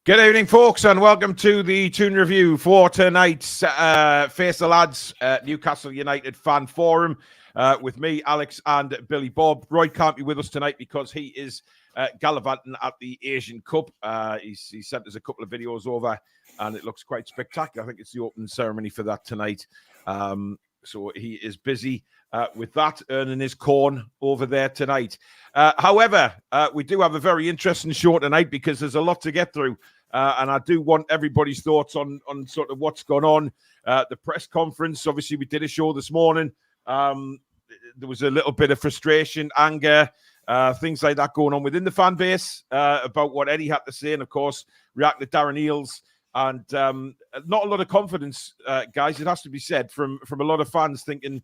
Good evening, folks, and welcome to the Toon Review for tonight's Face the Lads Newcastle United Fan Forum with me, Alex, and Billy Bob. Roy can't be with us tonight because he is gallivanting at the Asian Cup. He sent us a couple of videos over, and it looks quite spectacular. I think it's the opening ceremony for that tonight. So he is busy with that, earning his corn over there tonight. However, we do have a very interesting show tonight because there's a lot to get through. And I do want everybody's thoughts on sort of what's gone on. The press conference, obviously, we did a show this morning. There was a little bit of frustration, anger, things like that going on within the fan base about what Eddie had to say. And, of course, react to Darren Eales. And not a lot of confidence, guys, it has to be said, from a lot of fans thinking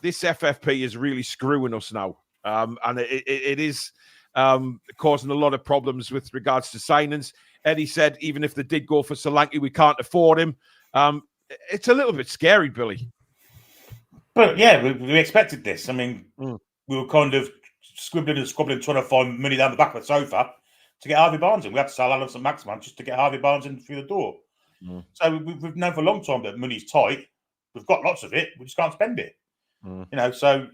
this FFP is really screwing us now. And it is causing a lot of problems with regards to signings. Eddie said even if they did go for Solanke, we can't afford him. It's a little bit scary, Billy. But yeah, we expected this. I mean, we were kind of scribbling and squabbling, trying to find money down the back of the sofa to get Harvey Barnes in. We had to sell Alan St. Maximan just to get Harvey Barnes in through the door. So we've known for a long time that money's tight. We've got lots of it. We just can't spend it. You know, so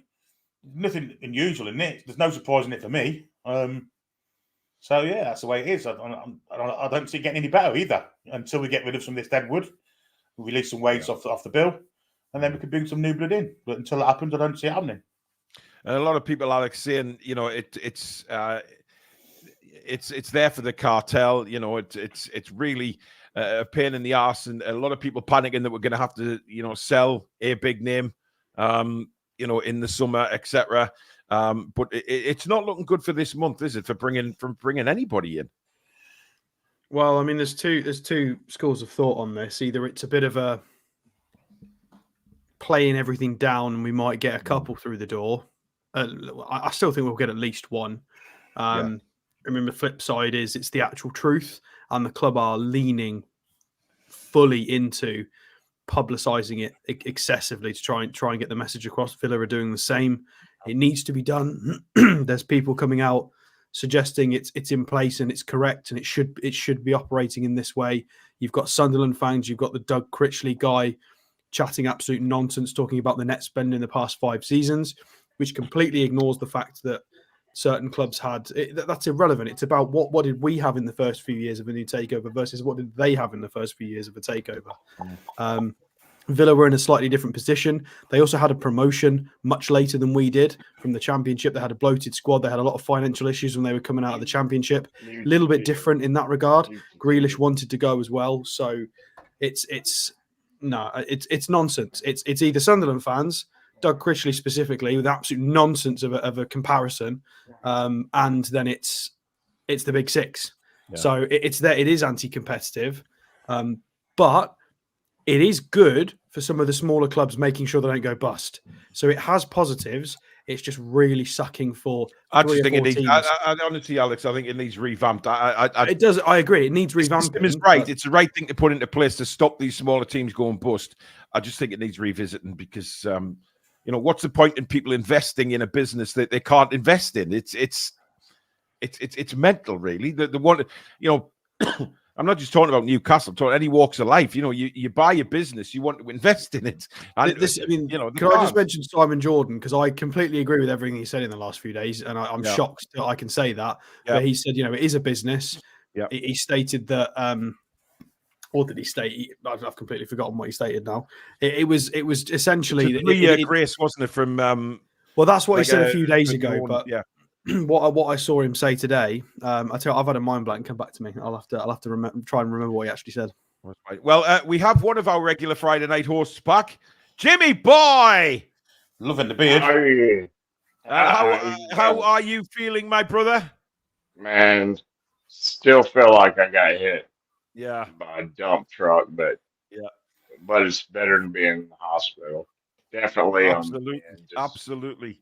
nothing unusual in it. There's no surprise in it for me. So yeah, that's the way it is. I don't see it getting any better either until we get rid of some of this dead wood. We release some wage off the bill, and then we can bring some new blood in. But until that happens, I don't see it happening. And a lot of people, Alex, saying, you know, it's there for the cartel. You know, it's really a pain in the arse, and a lot of people panicking that we're going to have to, you know, sell a big name, you know, in the summer, etc. But it's not looking good for this month, is it? For bringing anybody in. Well, I mean, there's two schools of thought on this. Either it's a bit of a playing everything down, and we might get a couple through the door. I still think we'll get at least one. I mean, the flip side is it's the actual truth, and the club are leaning fully into publicising it excessively to try and get the message across. Villa are doing the same. It needs to be done. There's people coming out suggesting it's in place and it's correct and it should be operating in this way. You've got Sunderland fans, you've got the Doug Critchley guy chatting absolute nonsense, talking about the net spend in the past 5 seasons, which completely ignores the fact that certain clubs had. That's irrelevant. It's about what did we have in the first few years of a new takeover versus what did they have in the first few years of a takeover. Villa were in a slightly different position. They also had a promotion much later than we did from the Championship. They had a bloated squad. They had a lot of financial issues when they were coming out of the Championship. A little bit different in that regard. Grealish wanted to go as well. So it's nonsense. It's either Sunderland fans, Doug Critchley specifically, with absolute nonsense of a comparison, and then it's the Big Six. Yeah. So it is anti-competitive, but it is good for some of the smaller clubs making sure they don't go bust. So it has positives. It's just really sucking for. I just think it needs. Honestly, Alex, I think it needs revamped. It does. I agree. It needs revamped. The system is right. It's the right thing to put into place to stop these smaller teams going bust. I just think it needs revisiting because, you know, what's the point in people investing in a business that they can't invest in? It's mental, really. The one, you know. I'm not just talking about Newcastle. I'm talking any walks of life. You know, you buy a business, you want to invest in it. And you know, can I just mention Simon Jordan, because I completely agree with everything he said in the last few days, and I'm shocked that I can say that. Yeah. But he said, you know, it is a business. Yeah. He stated that, or did he state? I've completely forgotten what he stated now. It was essentially Grace, wasn't it? From well, that's what he said a few days ago. But yeah. What I saw him say today, I tell you, I've had a mind blank. Come back to me. I'll have to try and remember what he actually said. Well, we have one of our regular Friday night hosts back, Jimmy Boy. Loving the beard. How are you feeling, my brother? Man, still feel like I got hit. Yeah. By a dump truck, but it's better than being in the hospital. Definitely. Absolutely.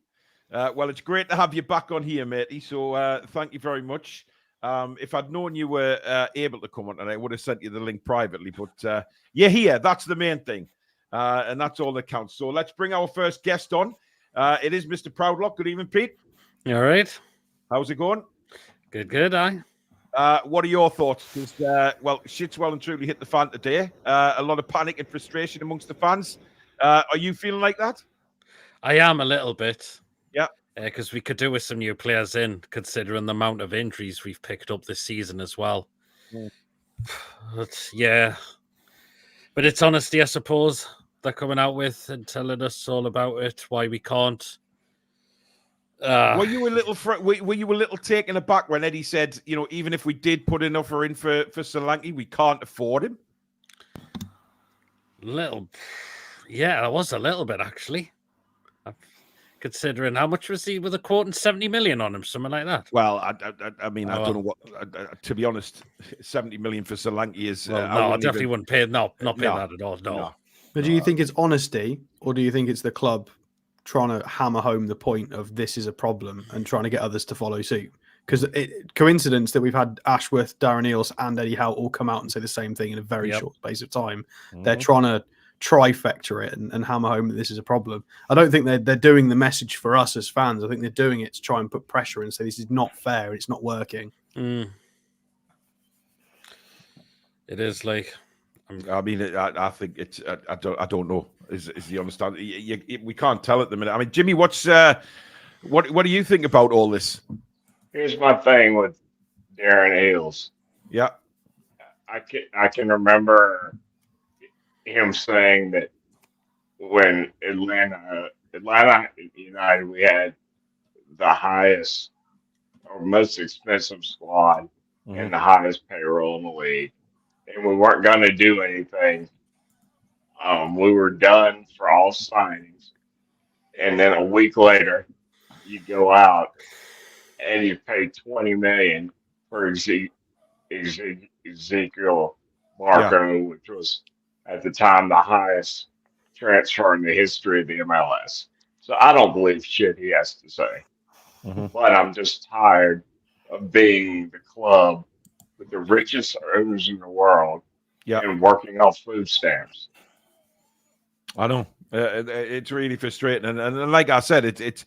Well, it's great to have you back on here, matey. So thank you very much. If I'd known you were able to come on tonight, I would have sent you the link privately. But you're here. That's the main thing. And that's all that counts. So let's bring our first guest on. It is Mr. Proudlock. Good evening, Pete. You all right? How's it going? Good. What are your thoughts? Well, shit's well and truly hit the fan today. A lot of panic and frustration amongst the fans. Are you feeling like that? I am a little bit. Yeah. Because we could do with some new players in, considering the amount of injuries we've picked up this season as well. Yeah. But it's honesty, I suppose, they're coming out with and telling us all about it, why we can't. Were you a little taken aback when Eddie said, even if we did put an offer in for Solanke, we can't afford him? Yeah, I was a little bit actually. Considering how much was he with a quote and 70 million on him, something like that. Well, I mean, I don't know what. To be honest, 70 million for Solanke is. No, I definitely wouldn't pay. Not pay that at all. No. But do you think it's honesty, or do you think it's the club trying to hammer home the point of this is a problem and trying to get others to follow suit? Because coincidence that we've had Ashworth, Darren Eales, and Eddie Howe all come out and say the same thing in a very short space of time. They're trying to trifecta it and hammer home that this is a problem. I don't think they're doing the message for us as fans. I think they're doing it to try and put pressure and say this is not fair. It's not working. It is like. I mean, I think it's. I don't know. Is the understand? We can't tell at the minute. I mean, Jimmy, what do you think about all this? Here's my thing with Darren Eales. Yeah, I can remember him saying that when Atlanta United, we had the highest or most expensive squad and the highest payroll in the league, and we weren't going to do anything. We were done for all signings, and then a week later, you go out and you pay $20 million for Ezekiel Marco, which was at the time the highest transfer in the history of the MLS. So I don't believe shit he has to say. But I'm just tired of being the club with the richest owners in the world and working off food stamps. I know. It's really frustrating. And like I said, it's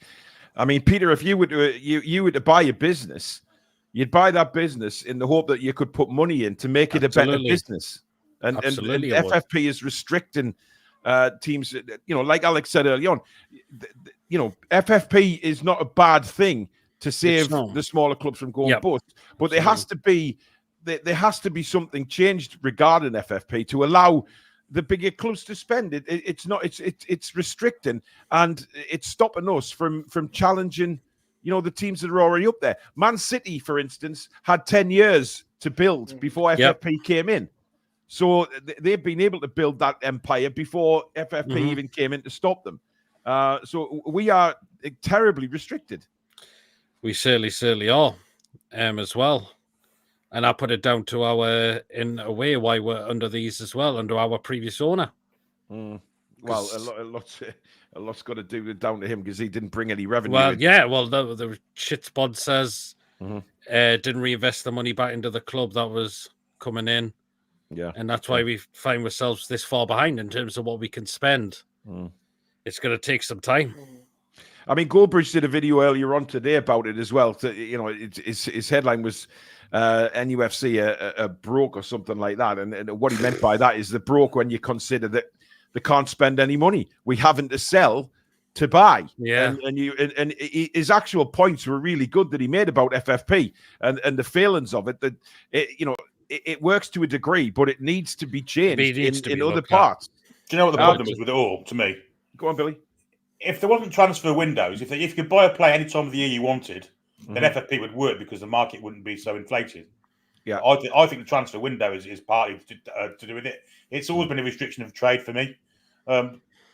I mean, Peter, if you were to buy a business, you'd buy that business in the hope that you could put money in to make it a better business. And FFP is restricting teams, like Alex said early on, FFP is not a bad thing to save the smaller clubs from going bust, but there has to be something changed regarding FFP to allow the bigger clubs to spend it. It's restricting, and it's stopping us from challenging, the teams that are already up there. Man City, for instance, had 10 years to build before FFP came in. So they've been able to build that empire before FFP even came in to stop them. So we are terribly restricted. We certainly are, as well. And I put it down to our, in a way, why we're under these as well, under our previous owner. Well, a lot's got to do down to him because he didn't bring any revenue. Well, in. the shit sponsors didn't reinvest the money back into the club that was coming in. Yeah, and that's why we find ourselves this far behind in terms of what we can spend. It's going to take some time. I mean, Goldbridge did a video earlier on today about it as well. His headline was NUFC a broke or something like that, and what he meant by that is the broke when you consider that they can't spend any money. We haven't to sell to buy. Yeah, and his actual points were really good that he made about FFP and the failings of it. That it works to a degree, but it needs to be changed in other parts. Do you know what the problem is with it all, to me? Go on, Billy. If there wasn't transfer windows, if you could buy a player any time of the year you wanted, then FFP would work because the market wouldn't be so inflated. Yeah, I think the transfer window is partly to do with it. It's always been a restriction of trade for me.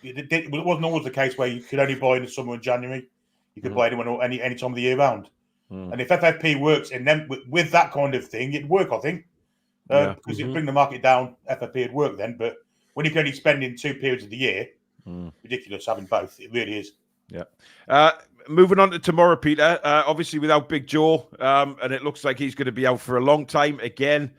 It wasn't always the case where you could only buy in the summer and January. You could buy anyone any time of the year round. And if FFP works in them with that kind of thing, it'd work, I think. Because it'd bring the market down, FFP would work then. But when you can only spend in 2 periods of the year, ridiculous having both. It really is. Yeah. Moving on to tomorrow, Peter. Obviously without Big Joe, and it looks like he's going to be out for a long time again.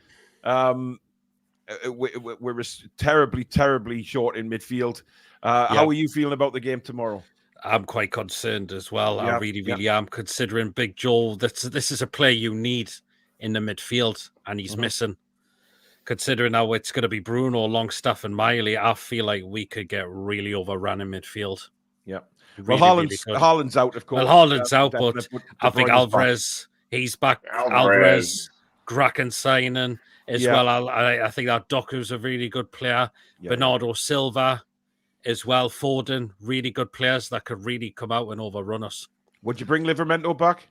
We're terribly, terribly short in midfield. How are you feeling about the game tomorrow? I'm quite concerned as well. I really am, considering Big Joe. This is a player you need in the midfield, and he's missing. Considering how it's going to be Bruno, Longstaff, and Miley, I feel like we could get really overrun in midfield. Yeah. Really, Well, really good. Haaland's out, of course. Well, Haaland's out, but De I think Bruyne's back. Alvarez, he's back. Alvarez. Alvarez, Graken signing as Yeah. well. I think that Doku's a really good player. Yeah, Bernardo Silva as well. Foden, really good players that could really come out and overrun us. Would you bring Livramento back?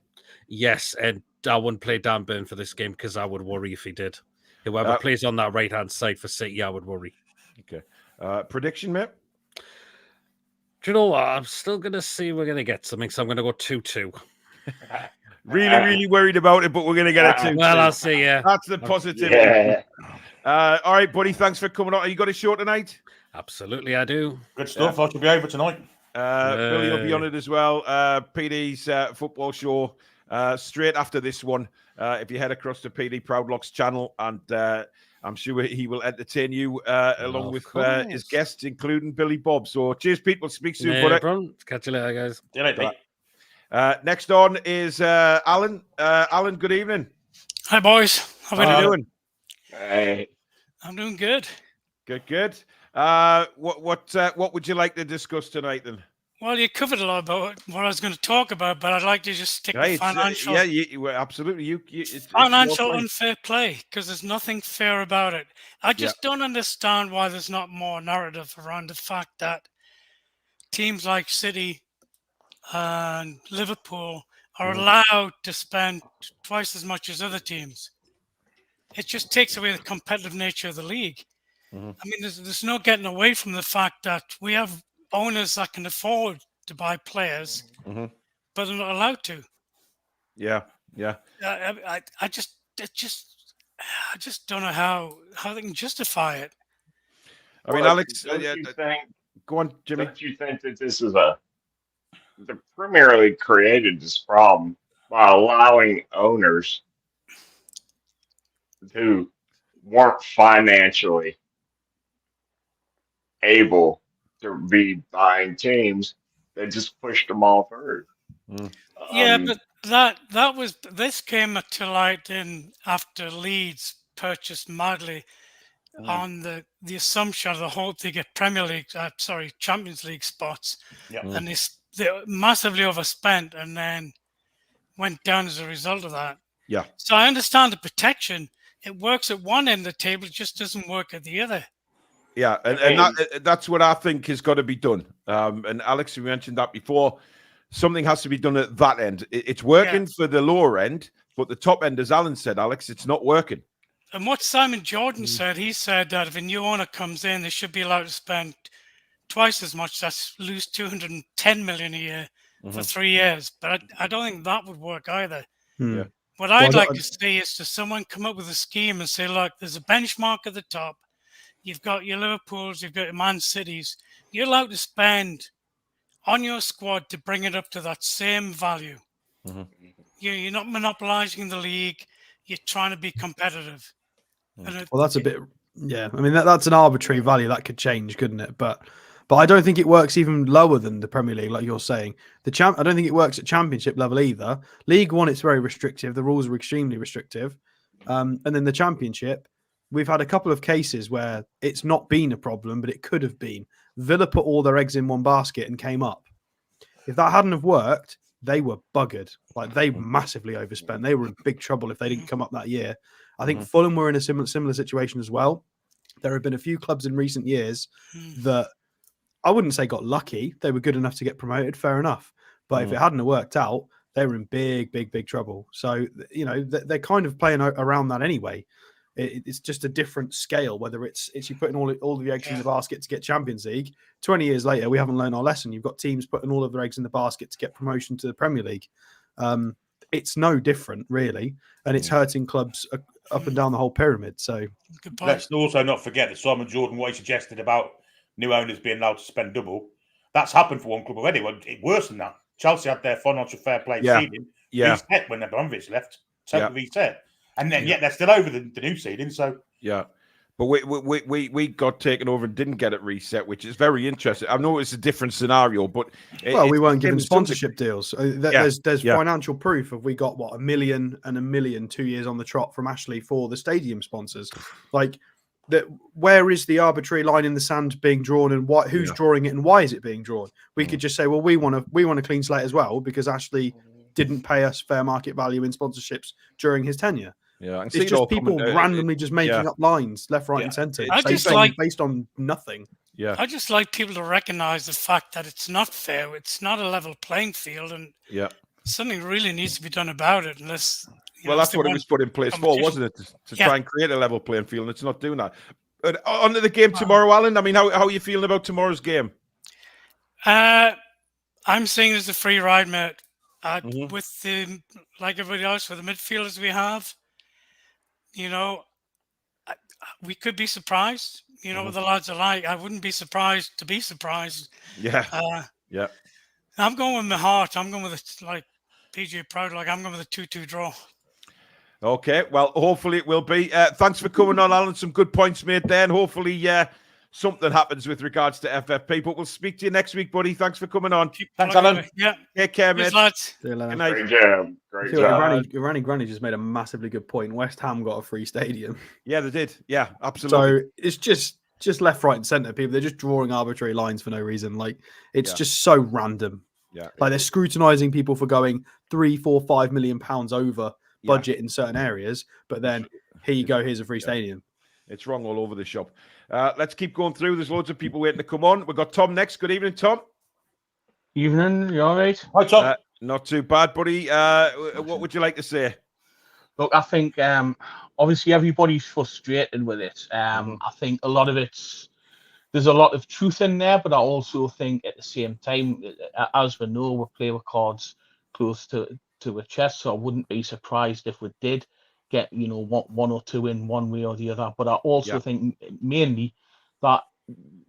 Yes, and I wouldn't play Dan Burn for this game because I would worry if he did. Whoever plays on that right-hand side for City, I would worry. Okay. Prediction, mate? Do you know what? I'm still going to see we're going to get something, so I'm going to go 2-2. Really worried about it, but we're going to get it 2-2. Well, I'll see, yeah. That's the positivity. Yeah. All right, buddy. Thanks for coming on. You got a show tonight? Absolutely, I do. Good stuff. I should be over tonight. Billy will be on it as well. PD's football show straight after this one. If you head across to PD Proudlock's channel, and I'm sure he will entertain you along with his guests, including Billy Bob. So cheers, Pete. We'll speak soon, buddy. Bro. Catch you later, guys. See you later, Pete. Next on is Alan. Alan, good evening. Hi, boys. How are you doing? Hey. I'm doing good. Good. What would you like to discuss tonight, then? Well, you covered a lot about what I was going to talk about, but I'd like to just stick with financial. Absolutely. It's financial unfair play, because there's nothing fair about it. I just don't understand why there's not more narrative around the fact that teams like City and Liverpool are allowed to spend twice as much as other teams. It just takes away the competitive nature of the league. I mean, there's no getting away from the fact that we have owners that can afford to buy players, but they're not allowed to. Yeah. I just don't know how they can justify it. I mean, Alex, go on, Jimmy. Don't you think that this is the Premier League created this problem by allowing owners who weren't financially able to be buying teams, that just pushed them all through? But this came to light after Leeds purchased Madley on the assumption of the hope they get Champions League spots, and they massively overspent and then went down as a result of that. Yeah. So I understand the protection. It works at one end of the table, it just doesn't work at the other. Yeah, and that's what I think has got to be done. And Alex, you mentioned that before. Something has to be done at that end. It's working for the lower end, but the top end, as Alan said, Alex, it's not working. And what Simon Jordan said, he said that if a new owner comes in, they should be allowed to spend twice as much. That's lose 210 million a year for 3 years. But I don't think that would work either. Yeah. What I'd like to see is to someone come up with a scheme and say, look, there's a benchmark at the top. You've got your Liverpools, you've got your Man Cities. You're allowed to spend on your squad to bring it up to that same value. You're not monopolizing the league. You're trying to be competitive. Well, that's a bit, I mean, that's an arbitrary value that could change, couldn't it? But I don't think it works even lower than the Premier League, like you're saying. I don't think it works at Championship level either. League One, it's very restrictive. The rules are extremely restrictive. And then the Championship, we've had a couple of cases where it's not been a problem, but it could have been. Villa put all their eggs in one basket and came up. If that hadn't have worked, they were buggered. Like, they massively overspent. They were in big trouble if they didn't come up that year. I think Fulham were in a similar situation as well. There have been a few clubs in recent years that I wouldn't say got lucky. They were good enough to get promoted, fair enough. But if it hadn't have worked out, they were in big trouble. So, they're kind of playing around that anyway. It's just a different scale, whether it's you putting all the eggs in the basket to get Champions League. 20 years later, we haven't learned our lesson. You've got teams putting all of their eggs in the basket to get promotion to the Premier League. It's no different, really. And it's hurting clubs up and down the whole pyramid. So let's also not forget that Simon Jordan, what he suggested about new owners being allowed to spend double, that's happened for one club already. Well, worse than that. Chelsea had their financial fair play seeding reset when Abramovich left. Totally reset. And then, yet they're still over the new seeding. So, But we got taken over and didn't get it reset, which is very interesting. I know it's a different scenario, but we weren't given it's something- sponsorship deals. Yeah, There's yeah. financial proof of we got what, $1 million and $1 million 2 years on the trot from Ashley for the stadium sponsors. Like that, where is the arbitrary line in the sand being drawn, and who's drawing it, and why is it being drawn? We could just say, well, we want a clean slate as well because Ashley didn't pay us fair market value in sponsorships during his tenure. Yeah, it's just people randomly just making up lines left, right, and centre. I just like based on nothing. Yeah, I just like people to recognise the fact that it's not fair. It's not a level playing field, and something really needs to be done about it. Unless that's what it was put in place for, wasn't it? To try and create a level playing field, and it's not doing that. But on to the game tomorrow, Alan. I mean, how are you feeling about tomorrow's game? I'm seeing it as a free ride, mate. With the like everybody else, with the midfielders we have. We could be surprised. What the lads are like. I wouldn't be surprised to be surprised. Yeah. I'm going with my heart. I'm going with it like PJ Proud. Like I'm going with a 2-2 draw. Okay. Well, hopefully it will be. Thanks for coming on, Alan. Some good points made there. And hopefully, something happens with regards to FFP. But we'll speak to you next week, buddy. Thanks for coming on. Thanks, Alan. Yeah. Take care, mate. Lads. Good night. Great job. Great job. Granny Granny just made a massively good point. West Ham got a free stadium. Yeah, they did. Yeah, absolutely. So it's just left, right, and centre. People, they're just drawing arbitrary lines for no reason. Like it's just so random. Yeah. Like they're scrutinising people for going 3, 4, 5 million pounds over budget in certain areas, but then here you go, here's a free stadium. It's wrong all over the shop. Let's keep going through. There's loads of people waiting to come on. We've got Tom next. Good evening, Tom. Evening, you all right? Hi, Tom. Not too bad, buddy. What would you like to say? Look, I think obviously everybody's frustrated with it. I think a lot of there's a lot of truth in there, but I also think at the same time, as we know, we play with cards close to a chest, so I wouldn't be surprised if we did get one or two in one way or the other. But I also think mainly that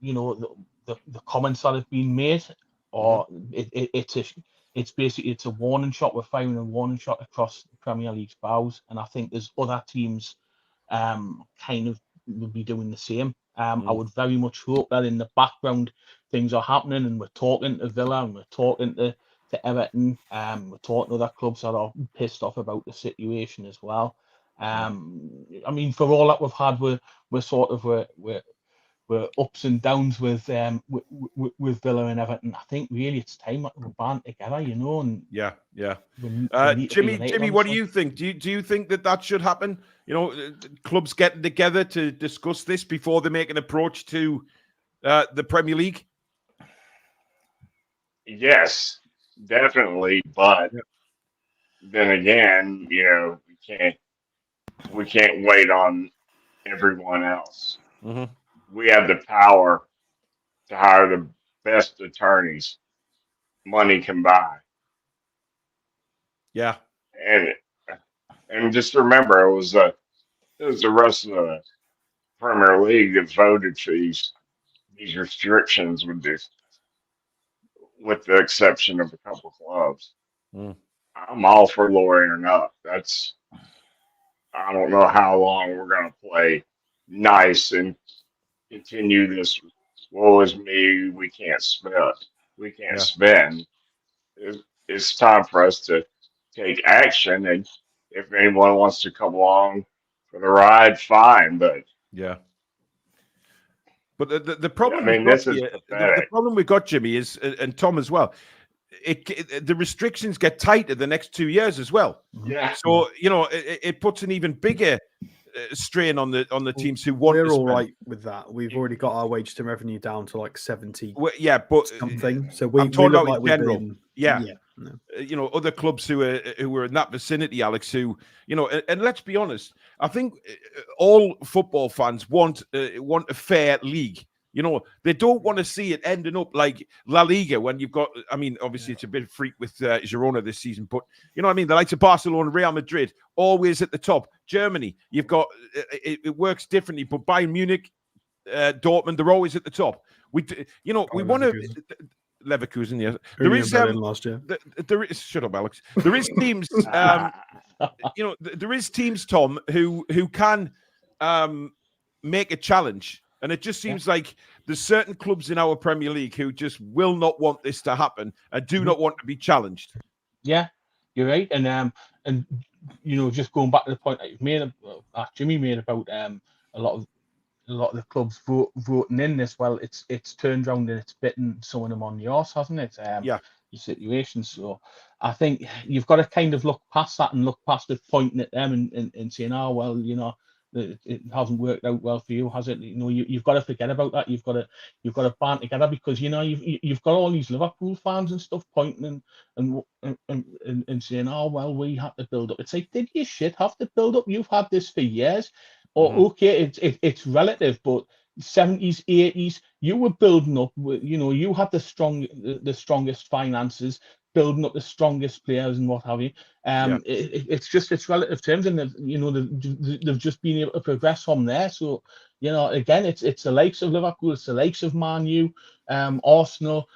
the comments that have been made, or it's basically a warning shot. We're firing a warning shot across the Premier League's bows, and I think there's other teams kind of will be doing the same. I would very much hope that in the background things are happening, and we're talking to Villa, and we're talking to Everton, we're talking to other clubs that are pissed off about the situation as well. I mean, for all that we've had, we're ups and downs with Villa and Everton. I think really it's time that we're band together, and Jimmy, what do you think? Do you think that should happen? Clubs getting together to discuss this before they make an approach to the Premier League? Yes, definitely. But then again, we can't wait on everyone else. We have the power to hire the best attorneys money can buy. Yeah. And just remember, it was the rest of the Premier League that voted for these restrictions with the exception of a couple clubs. I'm all for lawyering up. I don't know how long we're going to play nice and continue this. Woe is me. We can't spend. It's time for us to take action. And if anyone wants to come along for the ride, fine. But the problem. The problem we've got, Jimmy, is, and Tom as well. The restrictions get tighter the next 2 years as well. Yeah. So it puts an even bigger strain on the teams who want. We're all right with that. We've already got our wage to revenue down to like 70. But something. So I'm talking about like in general. Other clubs who are in that vicinity, Alex. Who and let's be honest. I think all football fans want a fair league. They don't want to see it ending up like La Liga when you've got, I mean, obviously it's a bit of freak with Girona this season, but you know what I mean? The likes of Barcelona, Real Madrid, always at the top. Germany, you've got, it works differently, but Bayern Munich, Dortmund, they're always at the top. We want to, Leverkusen, yes. There is, last year. There is, shut up, Alex. There is teams, there is teams, Tom, who can, make a challenge. And it just seems like there's certain clubs in our Premier League who just will not want this to happen and do not want to be challenged. Yeah, you're right. And just going back to the point that you've made, Jimmy made about a lot of the clubs voting in this. Well, it's turned around and it's bitten some of them on the arse, hasn't it? The situation. So I think you've got to kind of look past that and look past it, pointing at them and saying, oh well, it hasn't worked out well for you, has it? You've got to forget about that. You've got to band together, because you've got all these Liverpool fans and stuff pointing and saying, oh well, we had to build up. It's like, did you have to build up? You've had this for years. Or okay, it's relative, but 70s, 80s, you were building up. You had the strongest finances, building up the strongest players and what have you. It's relative terms, and they've just been able to progress from there. So again, it's the likes of Liverpool, it's the likes of Man U, Arsenal.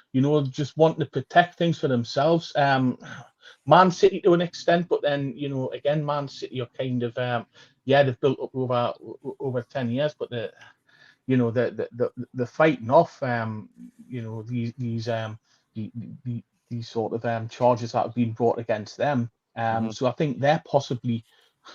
Just wanting to protect things for themselves. Man City to an extent, but then again, Man City are kind of they've built up over 10 years, but the fighting off these sort of charges that have been brought against them. So I think they're possibly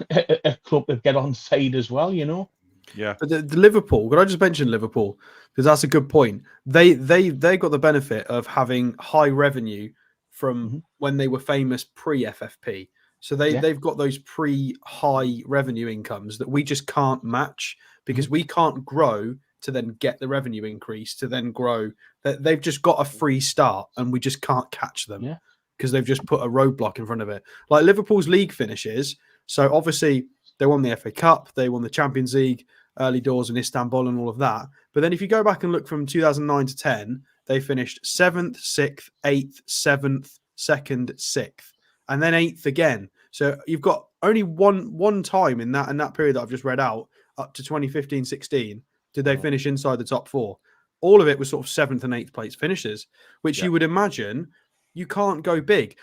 a club to get on side as well. Yeah. But the Liverpool, could I just mention Liverpool, because that's a good point. They got the benefit of having high revenue from when they were famous pre-FFP. So they've got those pre-high revenue incomes that we just can't match, because we can't grow to then get the revenue increase to then grow. They've just got a free start and we just can't catch them because they've just put a roadblock in front of it. Like Liverpool's league finishes. So obviously they won the FA Cup, they won the Champions League early doors in Istanbul and all of that. But then if you go back and look from 2009 to 10, they finished 7th, 6th, 8th, 7th, 2nd, 6th, and then 8th again. So you've got only one time in that period that I've just read out, up to 2015-16, did they finish inside the top 4. All of it was sort of 7th and 8th place finishes, which you would imagine you can't go big.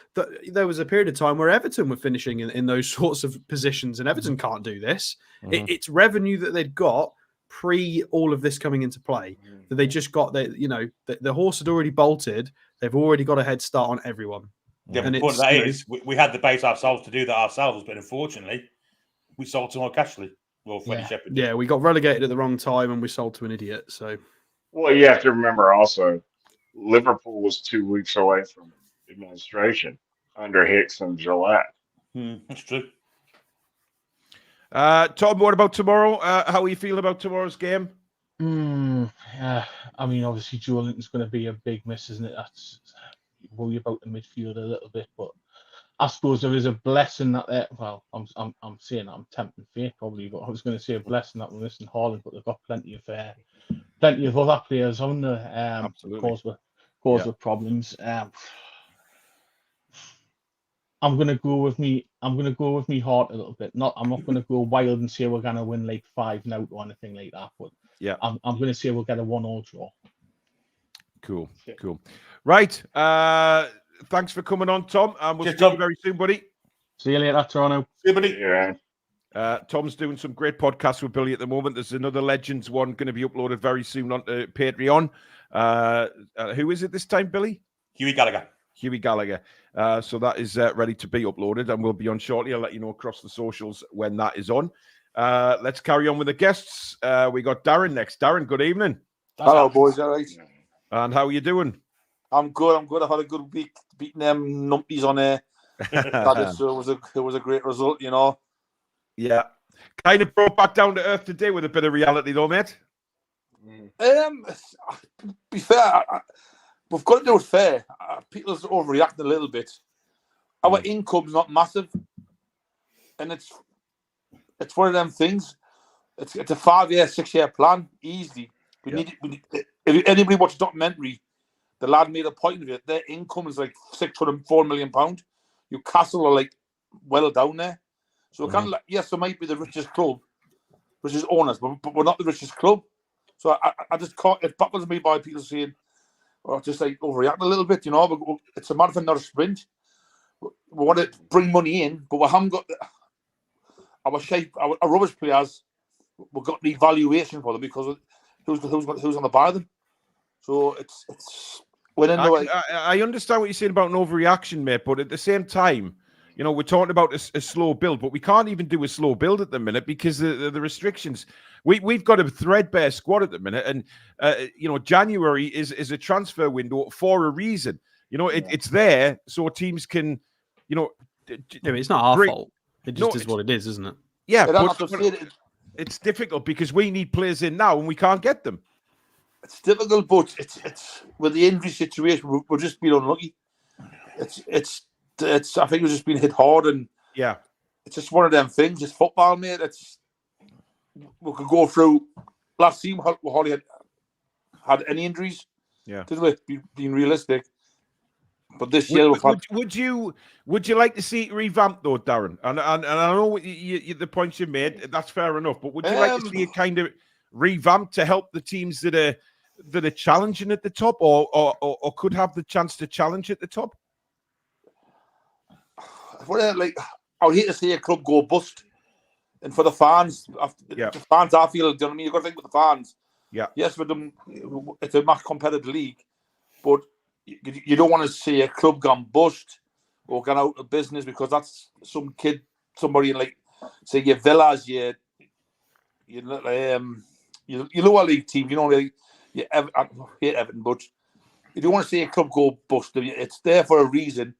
There was a period of time where Everton were finishing in those sorts of positions, and Everton can't do this. It's revenue that they'd got pre all of this coming into play, that they just got the horse had already bolted. They've already got a head start on everyone. Yeah, but the point of that is we had the base ourselves to do that ourselves, but unfortunately we sold to Mark Ashley. Well, Freddie Shepherd. Yeah, we got relegated at the wrong time and we sold to an idiot. So, well, you have to remember also, Liverpool was 2 weeks away from administration under Hicks and Gillette. That's true. Tom, what about tomorrow? How are you feeling about tomorrow's game? I mean, obviously, Joe Linton's going to be a big miss, isn't it? That's worry about the midfield a little bit, but I suppose there is a blessing that there. Well, I'm saying that I'm tempting fate probably, but I was going to say a blessing that we're missing Haaland, but they've got plenty of other players on there. Absolutely. Cause with problems. I'm gonna go with me heart a little bit. I'm not gonna go wild and say we're gonna win like 5-0 or anything like that. But I'm gonna say we'll get a 1-1 draw. Cool. Right. Thanks for coming on, Tom. And we'll see you very soon, buddy. See you later, Toronto. See you, buddy. Yeah. Tom's doing some great podcasts with Billy at the moment. There's another Legends one going to be uploaded very soon onto Patreon. Who is it this time, Billy? Hughie Gallagher. So that is ready to be uploaded and will be on shortly. I'll let you know across the socials when that is on. Let's carry on with the guests. We got Darren next. Darren, good evening. Hello, boys. All right. And how are you doing? I'm good. I've had a good week beating them numpties on air. It was a great result, you know. Yeah. Kind of brought back down to earth today with a bit of reality, though, mate. Be fair, we've got to do it fair. People's overreacting a little bit. Our income's not massive, and it's one of them things. It's a 5-year, 6-year plan, easily. We need. If anybody watched the documentary, the lad made a point of it. Their income is like £604 million. Newcastle are like well down there, so we can't. Yes, we might be the richest club, richest owners, but we're not the richest club. So I just can't. It baffles me by people saying, or just like overreacting a little bit, you know. But it's a marathon, not a sprint. We want to bring money in, but we haven't got our shape. Our rubbish players, we've got the evaluation for them because of who's on the buy of them. So it's when I understand what you're saying about an overreaction, mate, but at the same time, you know, we're talking about a slow build, but we can't even do a slow build at the minute because the restrictions. We've got a threadbare squad at the minute, and you know, January is a transfer window for a reason. You know, it's there so teams can, you know, it's not our fault. It just is what it is, isn't it? Yeah, but it's difficult because we need players in now and we can't get them. It's difficult, but it's with the injury situation, we're just being unlucky. It's I think we're just being hit hard, and it's just one of them things. It's football, mate. We could go through last season. We hardly had any injuries. Yeah, didn't we? Being realistic. But this year, would you like to see it revamped though, Darren? And I know the points you made. That's fair enough. But would you like to see it kind of revamped to help the teams that are challenging at the top, or could have the chance to challenge at the top? Like, I would hate to see a club go bust, and for the fans, the fans, I feel, you know what I mean? You've got to think with the fans. Yeah. Yes, for them, it's a much competitive league, but you don't want to see a club gone bust or gone out of business because that's somebody in, like, say, your Villas, your lower league team. You know, I hate Everton, but you don't want to see a club go bust. It's there for a reason.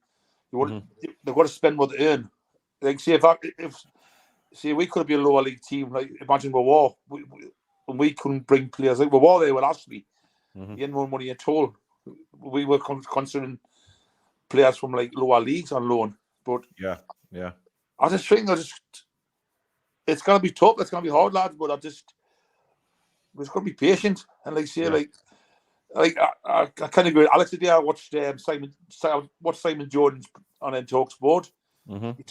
They've got to spend what they earn. Like, see, if we could be a lower league team, like imagine we couldn't bring players. Like we were there with Ashley. You had no money at all. We were considering players from like lower leagues on loan, but I just think it's gonna be tough. It's gonna be hard, lads. But we're just gonna be patient and I kind of agree with Alex today. I watched Simon Jordan's on Talk Sport. He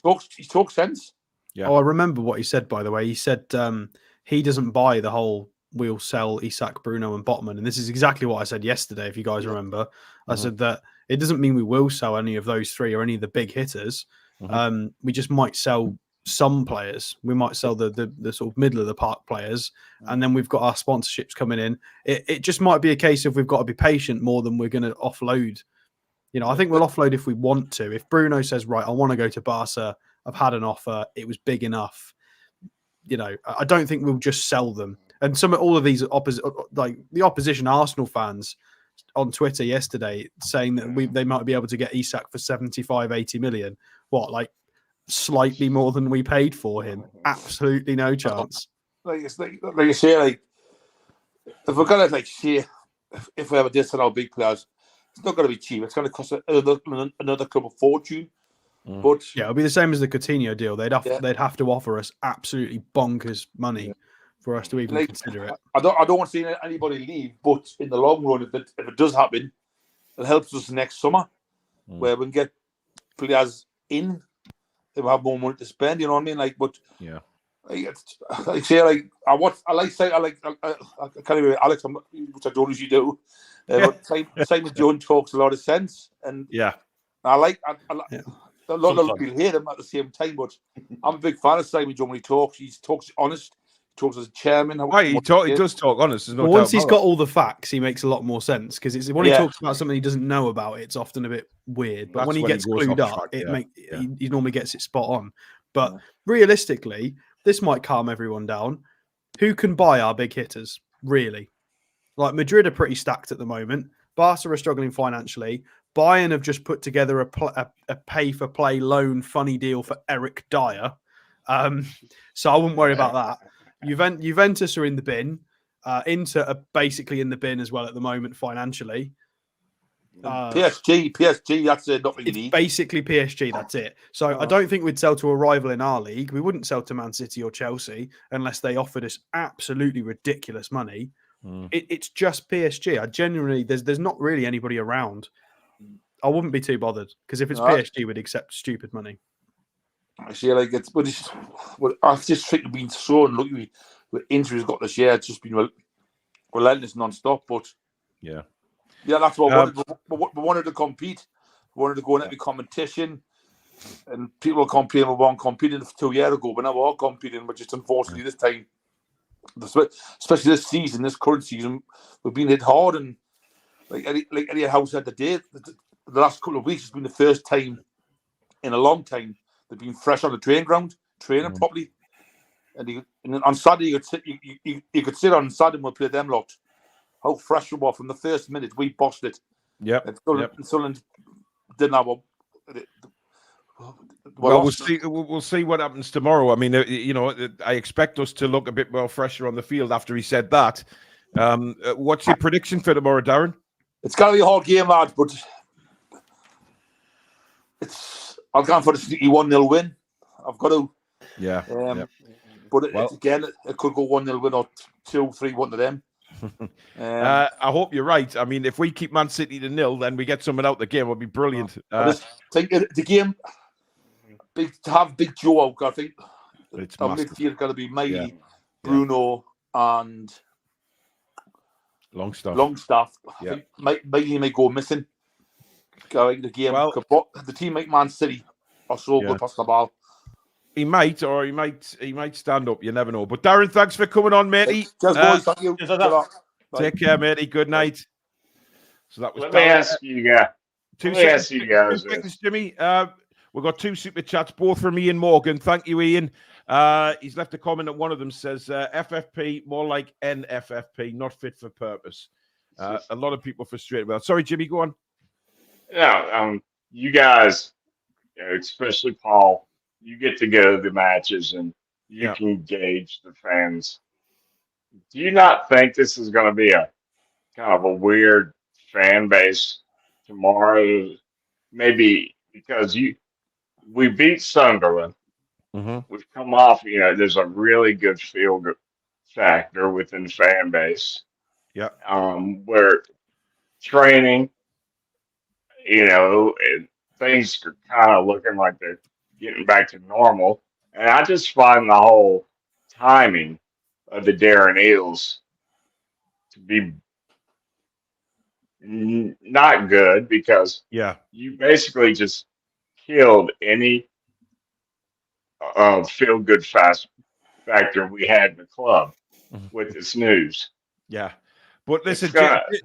talks sense. Yeah. Oh, I remember what he said. By the way, he said he doesn't buy the whole we'll sell Isak, Bruno, and Botman, and this is exactly what I said yesterday. If you guys remember, I said that it doesn't mean we will sell any of those three or any of the big hitters. We just might sell some players. We might sell the sort of middle of the park players, and then we've got our sponsorships coming in. It just might be a case of we've got to be patient more than we're going to offload. You know, I think we'll offload if we want to. If Bruno says, right, I want to go to Barca, I've had an offer, it was big enough. You know, I don't think we'll just sell them. And all of these like the opposition Arsenal fans on Twitter yesterday saying that they might be able to get Isak for 75, 80 million. What, like slightly more than we paid for him? Absolutely no chance. Like you say, like if we're gonna say if we ever did sell our big players, it's not going to be cheap. It's going to cost another club a fortune. But it'll be the same as the Coutinho deal. They'd have to offer us absolutely bonkers money for us to even consider it. I don't want to see anybody leave, but in the long run, if it does happen, it helps us next summer, where we can get players in. They will have more money to spend. You know what I mean? Like, but I can't even Alex, which I don't usually do. But Simon Jones talks a lot of sense, and I like. A lot of people hate him at the same time, but I'm a big fan of Simon Jones when he talks. He talks honest. He talks as a chairman. He does talk honest. Once he's got all the facts, he makes a lot more sense because it's when he talks about something he doesn't know about, it's often a bit weird. But when he gets clued up, he normally gets it spot on. But realistically, this might calm everyone down. Who can buy our big hitters? Really? Like Madrid are pretty stacked at the moment. Barca are struggling financially. Bayern have just put together a pay-for-play loan funny deal for Eric Dyer. So I wouldn't worry about that. Juventus are in the bin. Inter are basically in the bin as well at the moment financially. PSG, that's nothing you need. Basically PSG, that's it. So I don't think we'd sell to a rival in our league. We wouldn't sell to Man City or Chelsea unless they offered us absolutely ridiculous money. It's just PSG. I genuinely, there's not really anybody around. I wouldn't be too bothered because if it's PSG, we'd accept stupid money. I see, like I just think we've been so unlucky with injuries got this year. It's just been relentless non-stop. But that's what we wanted to compete. We wanted to go in every competition, and people complain we weren't competing 2 years ago. But now we're all competing, but just unfortunately this time especially this season, this current season, we've been hit hard. And like Eddie House said the last couple of weeks has been the first time in a long time they've been fresh on the training ground, training properly. And on Saturday, you could sit on Saturday and we'll play them lot. How fresh we were from the first minute. We bossed it. Yep. And Sunderland didn't have well, we'll see. We'll see what happens tomorrow. I mean, I expect us to look a bit more fresher on the field after he said that. What's your prediction for tomorrow, Darren? It's got to be a hard game, lads, but I'm going for the sneaky 1-0 win. I've got to. Yeah. But again, it could go 1-0 win or 2-3-1 to them. I hope you're right. I mean, if we keep Man City to 0, then we get someone out the game. It would be brilliant. I just think the game, to have Big Joe out, I think it's our midfield got to be Miley, Bruno, and Longstaff. Yeah. Miley may go missing. The game. Well, the team like Man City are so good past the ball. He might stand up. You never know. But Darren, thanks for coming on, matey. Cheers, boys. Thank you. Take care, matey. Good night. So that was. Let me ask you guys. Two seconds, Jimmy. We've got 2 super chats, both from Ian Morgan. Thank you, Ian. He's left a comment that one of them says FFP more like NFFP, not fit for purpose. A lot of people frustrated about it. Sorry, Jimmy, go on. Yeah, you guys, especially Paul, you get to go to the matches and you can gauge the fans. Do you not think this is going to be a kind of a weird fan base tomorrow? Maybe because we beat Sunderland. We've come off, there's a really good feel factor within the fan base. Yeah. Where training, and things are kind of looking like they're getting back to normal. And I just find the whole timing of the Darren Eels to be not good because you basically just killed any feel-good factor we had in the club with this news. Yeah. But listen,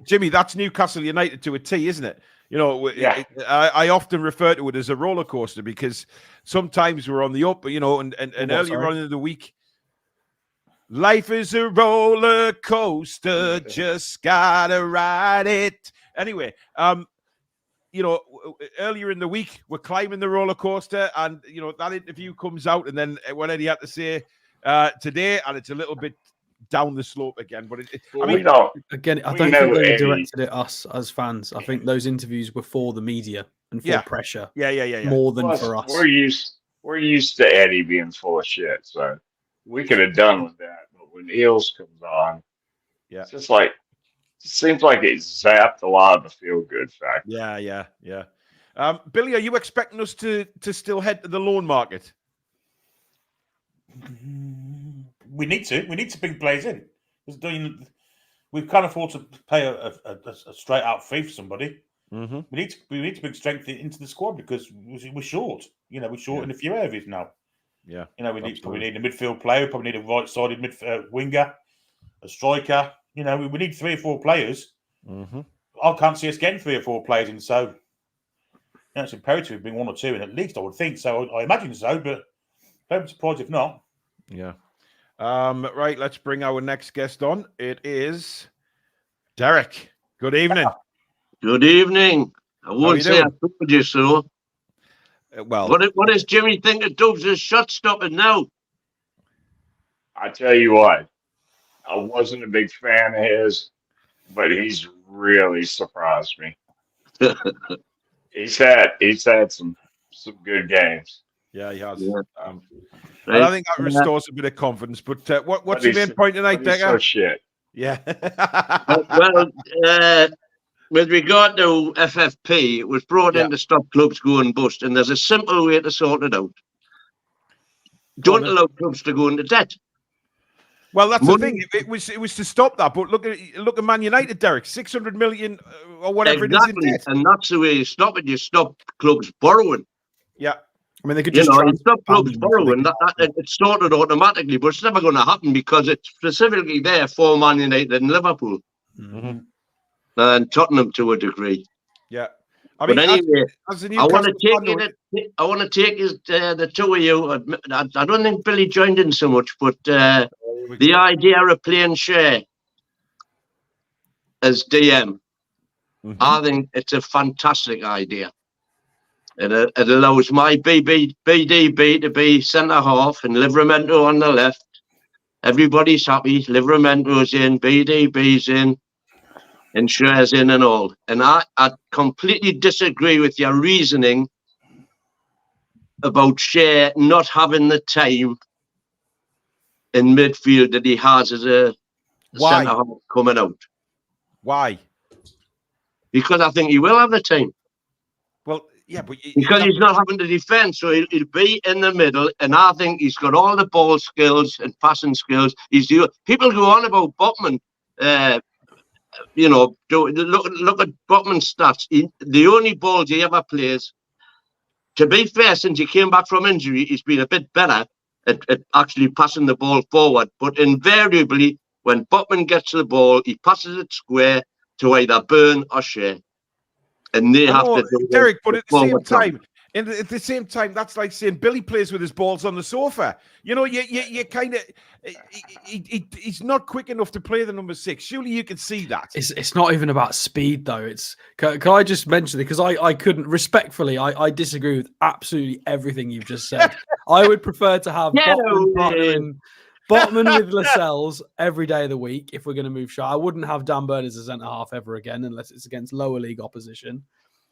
Jimmy, that's Newcastle United to a T, isn't it? I often refer to it as a roller coaster because sometimes we're on the up, and earlier on in the week, life is a roller coaster, just gotta ride it. Anyway, earlier in the week, we're climbing the roller coaster, and that interview comes out, and then what Eddie had to say today, and it's a little bit down the slope again. But I don't think they directed at us as fans. I think those interviews were for the media and for pressure. Yeah. More than for us. We're used to Eddie being full of shit, so we could have done with that. But when Eels comes on, it's just like it seems like it zapped a lot of the feel good factor. Yeah. Billy, are you expecting us to still head to the loan market? We need to bring players in. We can't afford to pay a straight out fee for somebody. We need to bring strength into the squad because we're short. We're short in a few areas now. Yeah. We probably need a midfield player. We probably need a right-sided winger, a striker. We need 3 or 4 players. I can't see us getting 3 or 4 players in. So it's imperative to bring 1 or 2 in at least. I would think so. I imagine so, but don't be surprised if not. Yeah. Right, let's bring our next guest on. It is Derek. Good evening. Good evening. I won't say I told you so. Well, what does Jimmy think of Doug's shot stopping now? I tell you what, I wasn't a big fan of his, but he's really surprised me. He's had some good games. Yeah, he has. Yeah. And I think that restores a bit of confidence. But what's your main point tonight, Degger? So shit. Yeah. With regard to FFP, it was brought in to stop clubs going bust, and there's a simple way to sort it out. Don't allow clubs to go into debt. Well, that's the thing. It was to stop that. But look at Man United, Derek. 600 million or whatever it is in debt. And that's the way you stop it. You stop clubs borrowing. Yeah. I mean, they could You just know, it's not clubs transfer following that. It's sorted automatically, but it's never going to happen because it's specifically there for Man United and Liverpool and Tottenham to a degree. Yeah. But anyway, as a I want Newcastle to take I want to take the two of you. I don't think Billy joined in so much, but the idea of playing Shea as DM, I think it's a fantastic idea. It allows my BDB to be centre half and Livramento on the left. Everybody's happy. Livramento's in, BDB's in, and Shea's in and all. And I completely disagree with your reasoning about Shea not having the time in midfield that he has as a centre half coming out. Why? Because I think he will have the time. Well, yeah, but because he's not having to defend, so he'll be in the middle, and I think he's got all the ball skills and passing skills. People go on about Botman. You know, look at Botman's stats. The only balls he ever plays. To be fair, since he came back from injury, he's been a bit better at actually passing the ball forward. But invariably, when Botman gets the ball, he passes it square to either Burn or Shea. And they have to do Derek, but at the same time, that's like saying Billy plays with his balls on the sofa. You know, you kind of he's not quick enough to play the number 6. Surely you can see that. It's not even about speed though. Can I just mention it because I couldn't respectfully. I disagree with absolutely everything you've just said. I would prefer to have Botman with Lascelles every day of the week if we're going to move Shea. I wouldn't have Dan Burn as a centre-half ever again unless it's against lower league opposition.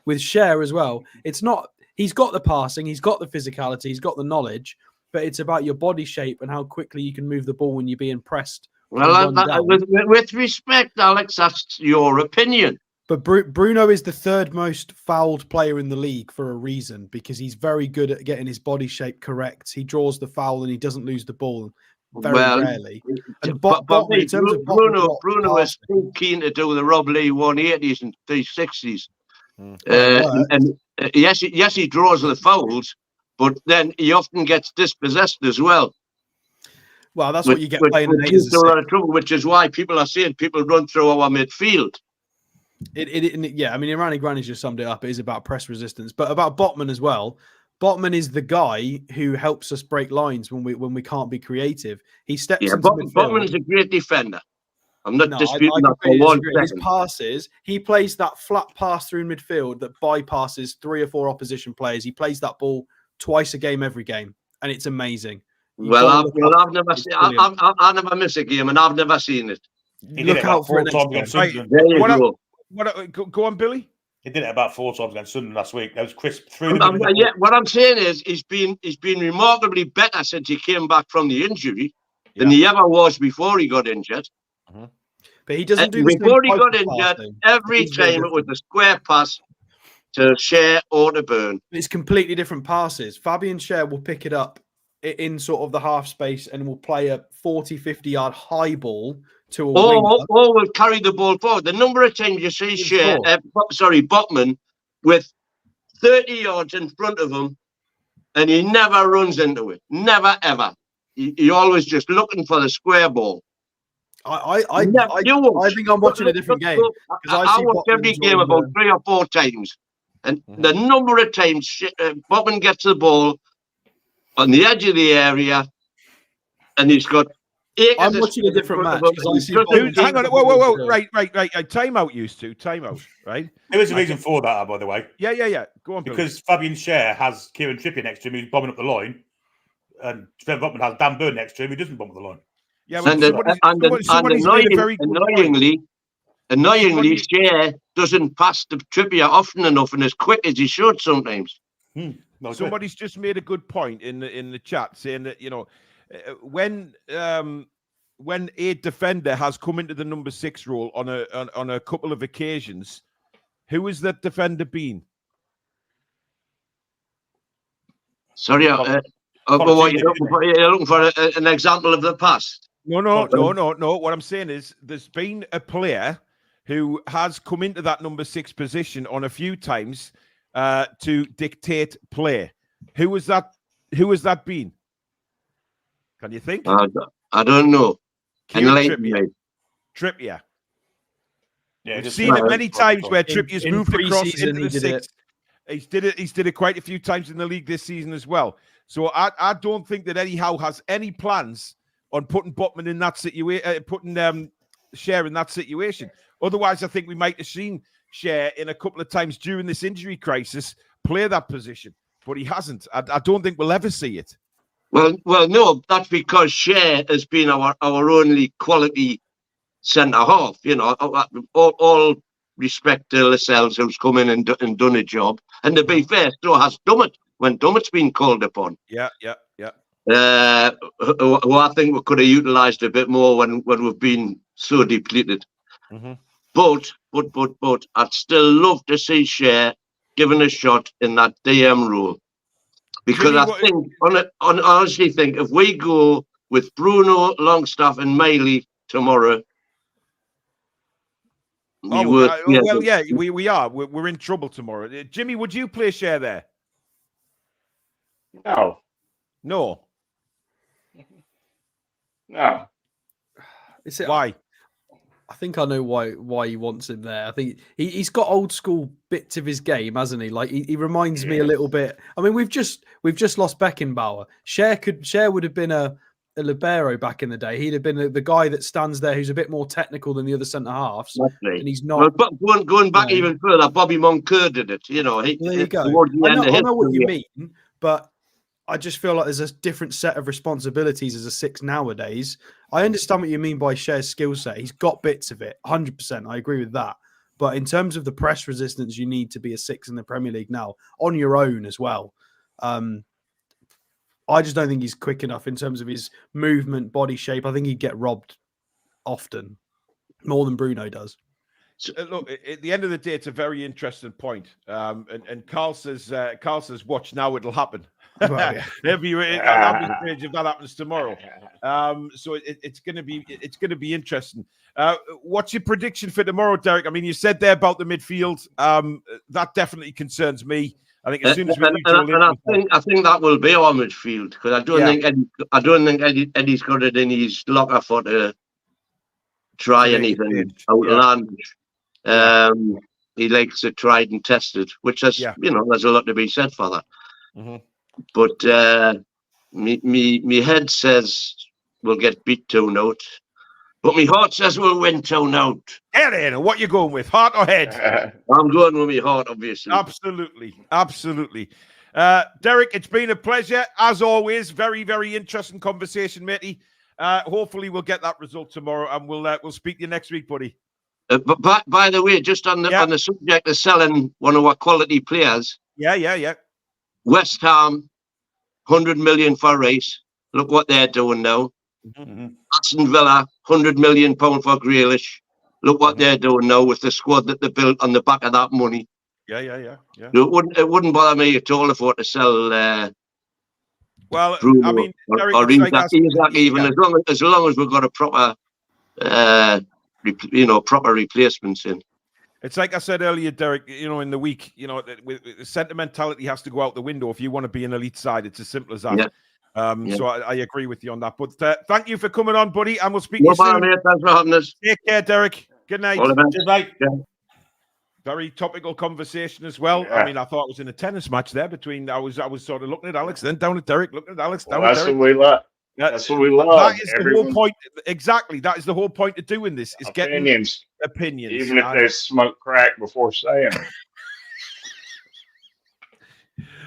With Shea as well, it's not... He's got the passing, he's got the physicality, he's got the knowledge, but it's about your body shape and how quickly you can move the ball when you're being pressed. Well, with respect, Alex, that's your opinion. But Bruno is the 3rd most fouled player in the league for a reason, because he's very good at getting his body shape correct. He draws the foul and he doesn't lose the ball. Very rarely. And Bruno is too keen to do the Rob Lee 180s and 360s. And yes, he draws the fouls, but then he often gets dispossessed as well. Well, that's what you get playing in a lot of trouble, which is why people are saying people run through our midfield. Yeah, I mean, Irani Granny just summed it up. It is about press resistance, but about Botman as well. Botman is the guy who helps us break lines when we can't be creative. He steps into midfield. Botman is a great defender. I'm not disputing that for 1 second. His passes, he plays that flat pass through midfield that bypasses 3 or 4 opposition players. He plays that ball twice a game, every game, and it's amazing. I've never seen. I never miss a game, and I've never seen it. Look out for it next time. There you go. Go on, Billy. He did it about 4 times against Sunderland last week. That was crisp through. What I'm saying is he's been remarkably better since he came back from the injury than he ever was before he got injured. But he doesn't do before he got injured. Every time it was a square pass to Shea or to Burn. It's completely different passes. Fabian Shea will pick it up in sort of the half space and will play a 40-50 yard high ball to a winger. Or will carry the ball forward. The number of times you see Botman with 30 yards in front of him and he never runs into it. Never, ever. He always just looking for the square ball. I think I'm watching a different game. I watch every game about 3 or 4 times. And the number of times Botman gets the ball on the edge of the area and he's got... I'm watching a different match. Hang on, whoa. Right. Time out, right? There is a reason for that, by the way. Yeah. Go on, because Fabian Shea has Kieran Trippier next to him who's bombing up the line, and Sven Botman has Dan Burn next to him who doesn't bomb up the line. Yeah, annoyingly, Shea doesn't pass to Trippier often enough and as quick as he should sometimes. Somebody's just made a good point in the chat saying that, you know, when a defender has come into the number 6 role on a couple of occasions, who has that defender been? Sorry, what you're looking for an example of the past? No. What I'm saying is there's been a player who has come into that number 6 position on a few times to dictate play. Who has that been? Can you think? I don't know. Kieran Enlighten Trippier. me. Trippier. Yeah, We've just seen it many times where In- Trippier's in moved across pre-season, into the he did six. He's did it quite a few times in the league this season as well. So I don't think that Eddie Howe has any plans on putting Botman in that situation, putting Share in that situation. Otherwise, I think we might have seen Share in a couple of times during this injury crisis play that position, but he hasn't. I don't think we'll ever see it. Well, no, that's because Share has been our only quality centre half. You know, all respect to Lascelles, who's come in and done a job. And to be fair, so has Dummett when Dummett's been called upon. Yeah. Who I think we could have utilised a bit more when we've been so depleted. Mm-hmm. But I'd still love to see Share given a shot in that DM role. Because Jimmy, I honestly think if we go with Bruno, Longstaff and Miley tomorrow, we are. We're in trouble tomorrow. Jimmy, would you play Share there? No. Why? I think I know why he wants him there. I think he's got old school bits of his game, hasn't he? Like he reminds me a little bit. I mean, we've just lost Beckenbauer. Share would have been a libero back in the day. He'd have been the guy that stands there who's a bit more technical than the other centre halves. Exactly. And he's not. Well, going back even further, Bobby Moncur did it. You know, there you go. I know what you mean, but I just feel like there's a different set of responsibilities as a six nowadays. I understand what you mean by Share's skill set. He's got bits of it, 100%. I agree with that. But in terms of the press resistance you need to be a six in the Premier League now, on your own as well, I just don't think he's quick enough in terms of his movement, body shape. I think he'd get robbed often, more than Bruno does. Look, at the end of the day, it's a very interesting point. And Carl says, watch now, it'll happen. Well, yeah. That'll be strange if that happens tomorrow. So it's going to be interesting. What's your prediction for tomorrow, Derek? I mean, you said there about the midfield. That definitely concerns me. I think as soon as we I think that will be our midfield because I don't think Eddie's got it in his locker for to try anything outlandish. He likes it tried and tested, which has there's a lot to be said for that. Mm-hmm. But me head says we'll get beat 2-0. But my heart says we'll win 2-0. Head in. What you going with, heart or head? I'm going with my heart, obviously. Absolutely. Derek, it's been a pleasure as always. Very, very interesting conversation, matey. Hopefully, we'll get that result tomorrow, and we'll speak to you next week, buddy. But by the way, just on the subject of selling one of our quality players. Yeah. West Ham, 100 million for Rice. Look what they're doing now. Mm-hmm. Aston Villa, 100 million pound for Grealish. Look what they're doing now with the squad that they built on the back of that money. Yeah. It wouldn't bother me at all if we were to sell. Well, Bruno, I mean, Derek, or Isak even as long as we've got a proper, proper replacements in. It's like I said earlier, Derek, in the week, the sentimentality has to go out the window if you want to be an elite side. It's as simple as that. Yeah. So I agree with you on that. But thank you for coming on, buddy, and we'll speak to you soon. Mate, thanks for having us. Take care, Derek. Good night. Good night. Yeah. Very topical conversation as well. Yeah. I mean, I thought it was in a tennis match there between. I was sort of looking at Alex, then down at Derek, looking at Alex, down at Derek. That's what we love. That's what we love. That is the whole point. Exactly. That is the whole point of doing this. Is opinions. Getting opinions. Even if they smoke crack before saying it.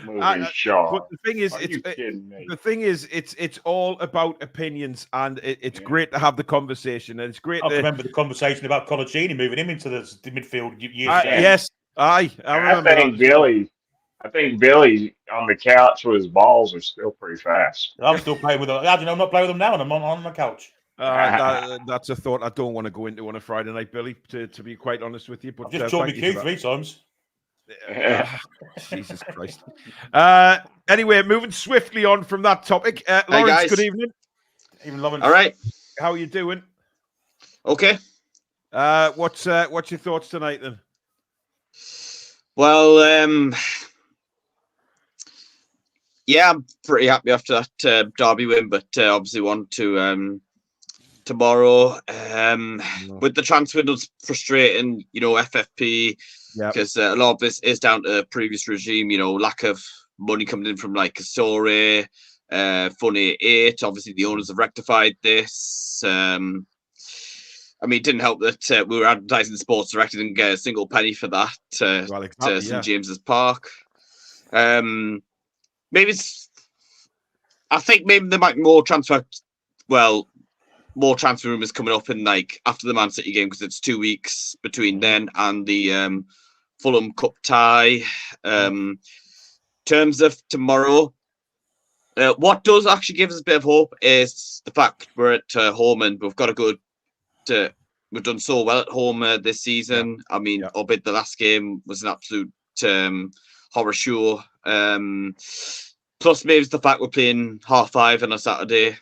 But the thing is, it's all about opinions, and it's great to have the conversation, and it's great. I remember the conversation about Colaccini moving him into the midfield. Yes, I remember. I think Billy on the couch with his balls are still pretty fast. I'm still playing with them. I'm not playing with them now, and I'm on the couch. That's a thought I don't want to go into on a Friday night, Billy. To be quite honest with you, but I've just joined the queue 3 times. Jesus Christ. Anyway, moving swiftly on from that topic. Lawrence, good evening. Even Lawrence. All right. How are you doing? Okay. What's your thoughts tonight then? Well, Yeah, I'm pretty happy after that Derby win, but obviously want to tomorrow. With the transfer, it was frustrating, FFP, because a lot of this is down to the previous regime, lack of money coming in from like Kasore, Funny 8. Obviously, the owners have rectified this. It didn't help that we were advertising the Sports Direct, didn't get a single penny for that to St James's Park. I think maybe there might be more transfer rumors coming up in after the Man City game, because it's 2 weeks between then and the Fulham Cup tie. In terms of tomorrow, what does actually give us a bit of hope is the fact we're at home and we've got a good. We've done so well at home this season. Albeit the last game was an absolute horror show. Plus, maybe it's the fact we're playing 5:30 on a Saturday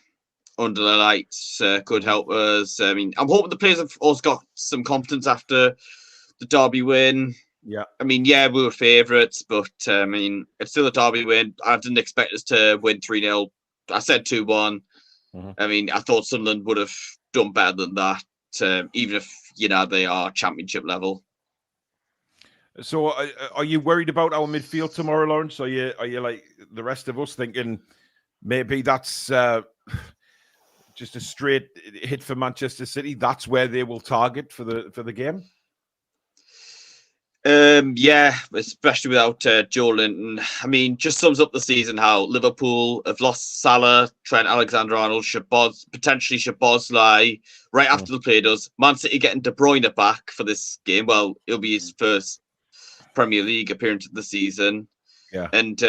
under the lights could help us. I'm hoping the players have also got some confidence after the Derby win. Yeah. We were favourites, but it's still a Derby win. I didn't expect us to win 3-0. I said 2-1. I thought Sunderland would have done better than that, even if they are championship level. So, are you worried about our midfield tomorrow, Lawrence? Are you like the rest of us thinking maybe that's just a straight hit for Manchester City? That's where they will target for the game. Yeah, especially without Joe Linton. Just sums up the season how Liverpool have lost Salah, Trent Alexander-Arnold, potentially Szoboszlai right after the play does. Man City getting De Bruyne back for this game. Well, it'll be his first Premier League appearance of the season. Yeah. And,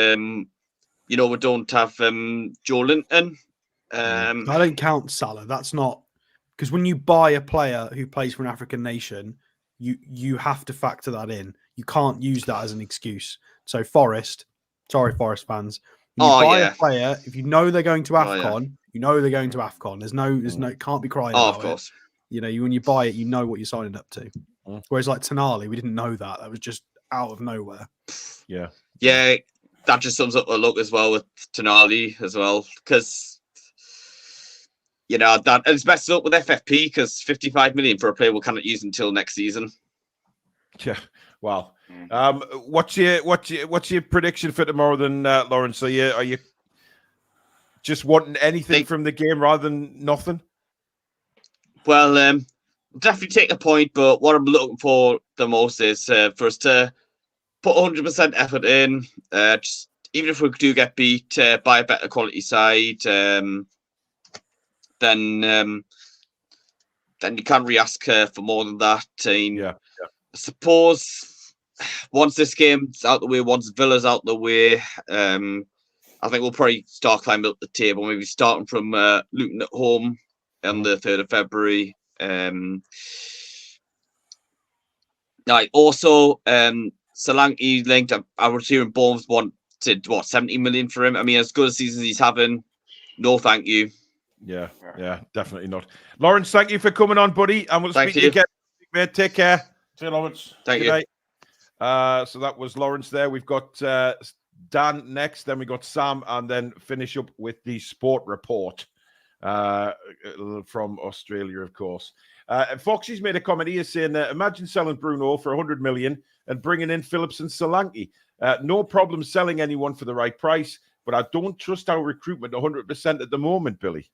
we don't have Joe Linton. I don't count Salah. That's not... Because when you buy a player who plays for an African nation... You have to factor that in. You can't use that as an excuse. So Forest fans, when you buy a player, if you know they're going to AFCON, you know they're going to AFCON. There's no, can't be crying about of course. it. When you buy it, you know what you're signing up to. Whereas like Tonali, we didn't know that. That was just out of nowhere. Yeah. Yeah, that just sums up the look as well with Tonali as well. Because that it's messed up with FFP because 55 million for a player we cannot use until next season. Yeah, wow. What's your prediction for tomorrow then, Lawrence? Are you just wanting anything from the game rather than nothing? Well, definitely take a point, but what I'm looking for the most is for us to put 100% effort in. Just even if we do get beat by a better quality side. Then you can't really ask for more than that. I suppose once this game's out the way, once Villa's out the way, I think we'll probably start climbing up the table, maybe starting from Luton at home on the 3rd of February. Also, Solanke linked. I was hearing Bournemouth wanted 70 million for him. As good a season as he's having, no thank you. Yeah, definitely not. Lawrence, thank you for coming on, buddy. And we'll speak to you again, mate. Take care. See you, Lawrence. Thank you. So that was Lawrence there. We've got Dan next, then we got Sam, and then finish up with the sport report from Australia, of course. Foxy's made a comment here saying, imagine selling Bruno for 100 million and bringing in Phillips and Solanke. No problem selling anyone for the right price, but I don't trust our recruitment 100% at the moment, Billy.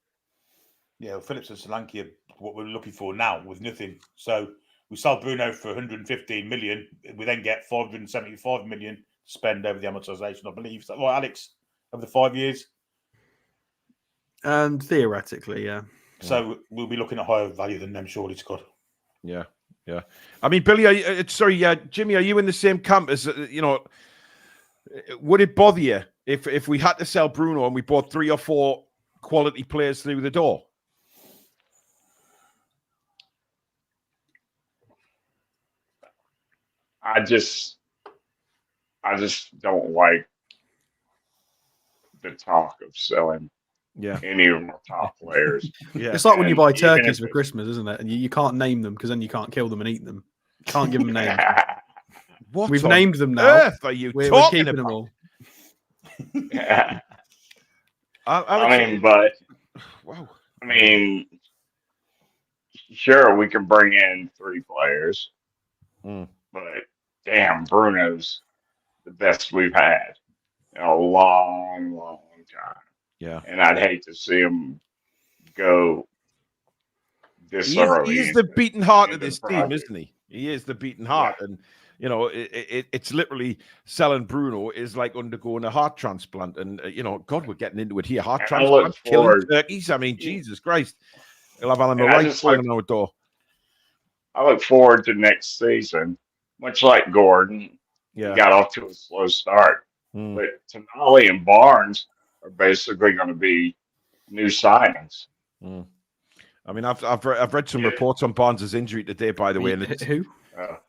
Yeah, Phillips and Solanke are what we're looking for now with nothing. So we sell Bruno for 115 million. We then get 575 million to spend over the amortization, I believe. Is that right, Alex? Over the 5 years? Theoretically, yeah. So we'll be looking at higher value than them, surely, Scott. Yeah. Billy, Jimmy, are you in the same camp as, would it bother you if we had to sell Bruno and we bought 3 or 4 quality players through the door? I just don't like the talk of selling any of our top players. It's like when you buy turkeys for Christmas, isn't it? And you can't name them because then you can't kill them and eat them. You can't give them names. What We've named them now. Earth are you we're talking keeping about? them all. But wow. I mean, sure, we can bring in 3 players, but damn, Bruno's the best we've had in a long, long time. Yeah, and I'd hate to see him go this he early. is the beating heart of into this the team, project. isn't he? He is the beating heart, and you know, it's literally selling Bruno is like undergoing a heart transplant, and you know, God, we're getting into it here. Heart And I transplant, look killing forward. turkeys. I mean, Jesus Christ, he'll have Alan And I right just banging on our door. I look forward to next season, much like Gordon. He Yeah. got off to a slow start, but Tonali and Barnes are basically going to be new signings. I mean, I've read some reports on Barnes' injury today, by the way. And it's, who?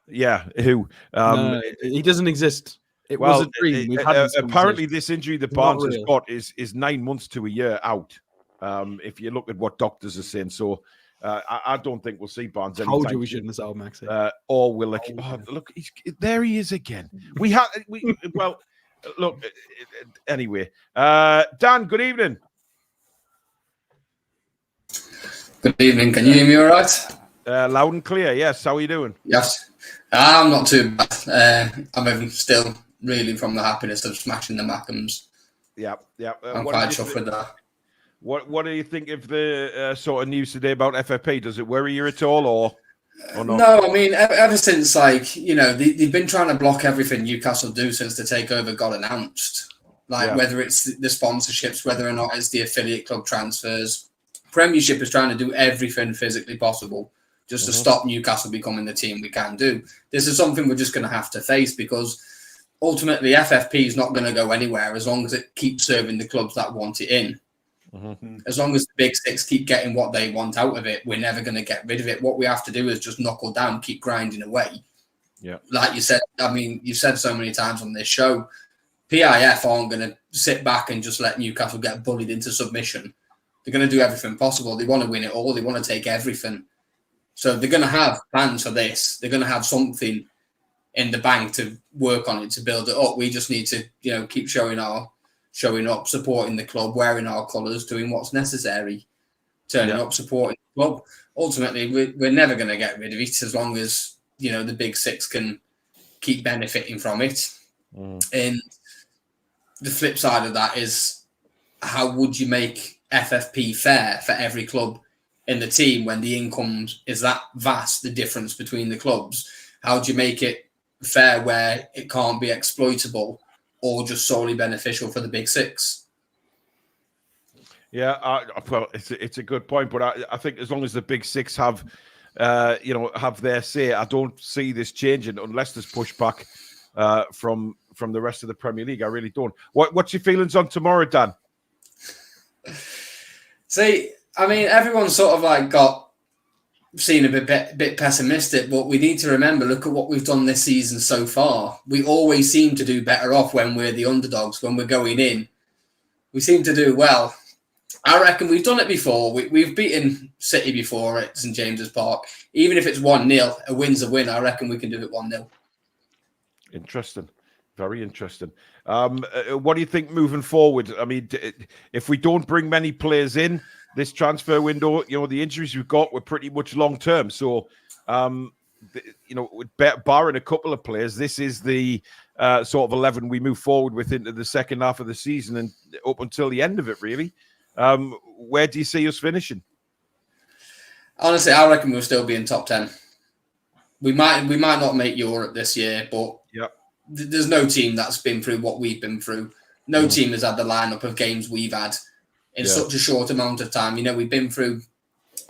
Yeah, who? No, he doesn't exist. It was a dream. We've had this apparently, conversation. this injury that It's not Barnes has real. got is 9 months to a year out. If you look at what doctors are saying, so I don't think we'll see Barnes anytime Told you we soon. shouldn't have sold Maxi. Or will look? There he is again. Well, look. Anyway, Dan. Good evening. Good evening. Can you hear me all right? Loud and clear. Yes. How are you doing? Yes. I'm not too bad. I'm even still reeling from the happiness of smashing the Mackhams. Yeah. I'm quite chuffed with that. What do you think of the sort of news today about FFP? Does it worry you at all, or not? No, I mean, ever since, like, you know, they've been trying to block everything Newcastle do since the takeover got announced. Like, whether it's the sponsorships, whether or not it's the affiliate club transfers. Premiership is trying to do everything physically possible just to stop Newcastle becoming the team we can do. This is something we're just going to have to face because ultimately FFP is not going to go anywhere as long as it keeps serving the clubs that want it in. As long as the big six keep getting what they want out of it, we're never going to get rid of it. What we have to do is just knuckle down, keep grinding away. Yeah. Like you said, I mean, you've said so many times on this show, PIF aren't going to sit back and just let Newcastle get bullied into submission. They're going to do everything possible. They want to win it all. They want to take everything. So they're going to have plans for this. They're going to have something in the bank to work on it, to build it up. We just need to, you know, keep showing up, supporting the club, wearing our colours, doing what's necessary, turning up, supporting the club. Ultimately, we're never going to get rid of it as long as, you know, the big six can keep benefiting from it. And the flip side of that is, how would you make FFP fair for every club in the team when the income is that vast, the difference between the clubs? How do you make it fair where it can't be exploitable or just solely beneficial for the big six? Yeah, well, it's a good point, but I think as long as the big six have their say, I don't see this changing unless there's pushback from the rest of the Premier League. I really don't. What's your feelings on tomorrow, Dan? See, I mean, everyone's sort of like seen a bit pessimistic, but we need to remember, look at what we've done this season so far. We always seem to do better off when we're the underdogs, when we're going in. We seem to do well. I reckon we've done it before. We've beaten City before at St James's Park. Even if it's 1-0, a win's a win. I reckon we can do it 1-0. Interesting. Very interesting. What do you think moving forward? I mean, if we don't bring many players in this transfer window, you know, the injuries we've got were pretty much long term. So, barring a couple of players, this is the sort of 11 we move forward with into the second half of the season and up until the end of it, really. Where do you see us finishing? Honestly, I reckon we'll still be in top 10. We might not make Europe this year, but there's no team that's been through what we've been through. No team has had the lineup of games we've had in such a short amount of time. You know, we've been through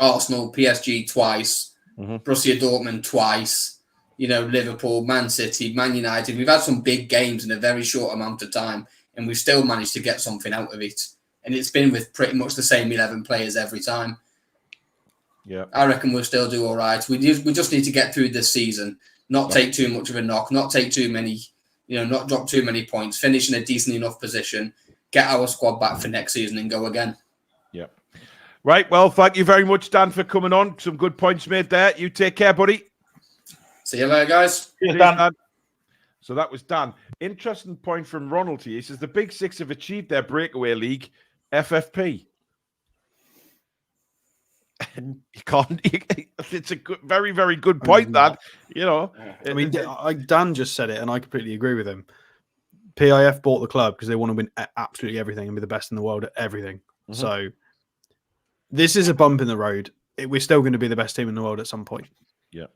Arsenal, PSG twice, Borussia Dortmund twice, you know, Liverpool, Man City, Man United. We've had some big games in a very short amount of time, and we've still managed to get something out of it. And it's been with pretty much the same 11 players every time. Yeah, I reckon we'll still do all right. We just need to get through this season, not take too much of a knock, not take too many, you know, not drop too many points, finish in a decent enough position, get our squad back for next season and go again. Yeah. Right. Well, thank you very much, Dan, for coming on. Some good points made there. You take care, buddy. See you later, guys. Cheers, Dan. So that was Dan. Interesting point from Ronald here. He says the big six have achieved their breakaway league. FFP. You can't. It's a good, very, very good point. That I mean, Dan just said it, and I completely agree with him. PIF bought the club because they want to win absolutely everything and be the best in the world at everything. Mhm. So this is a bump in the road. We're still going to be the best team in the world at some point. Yeah.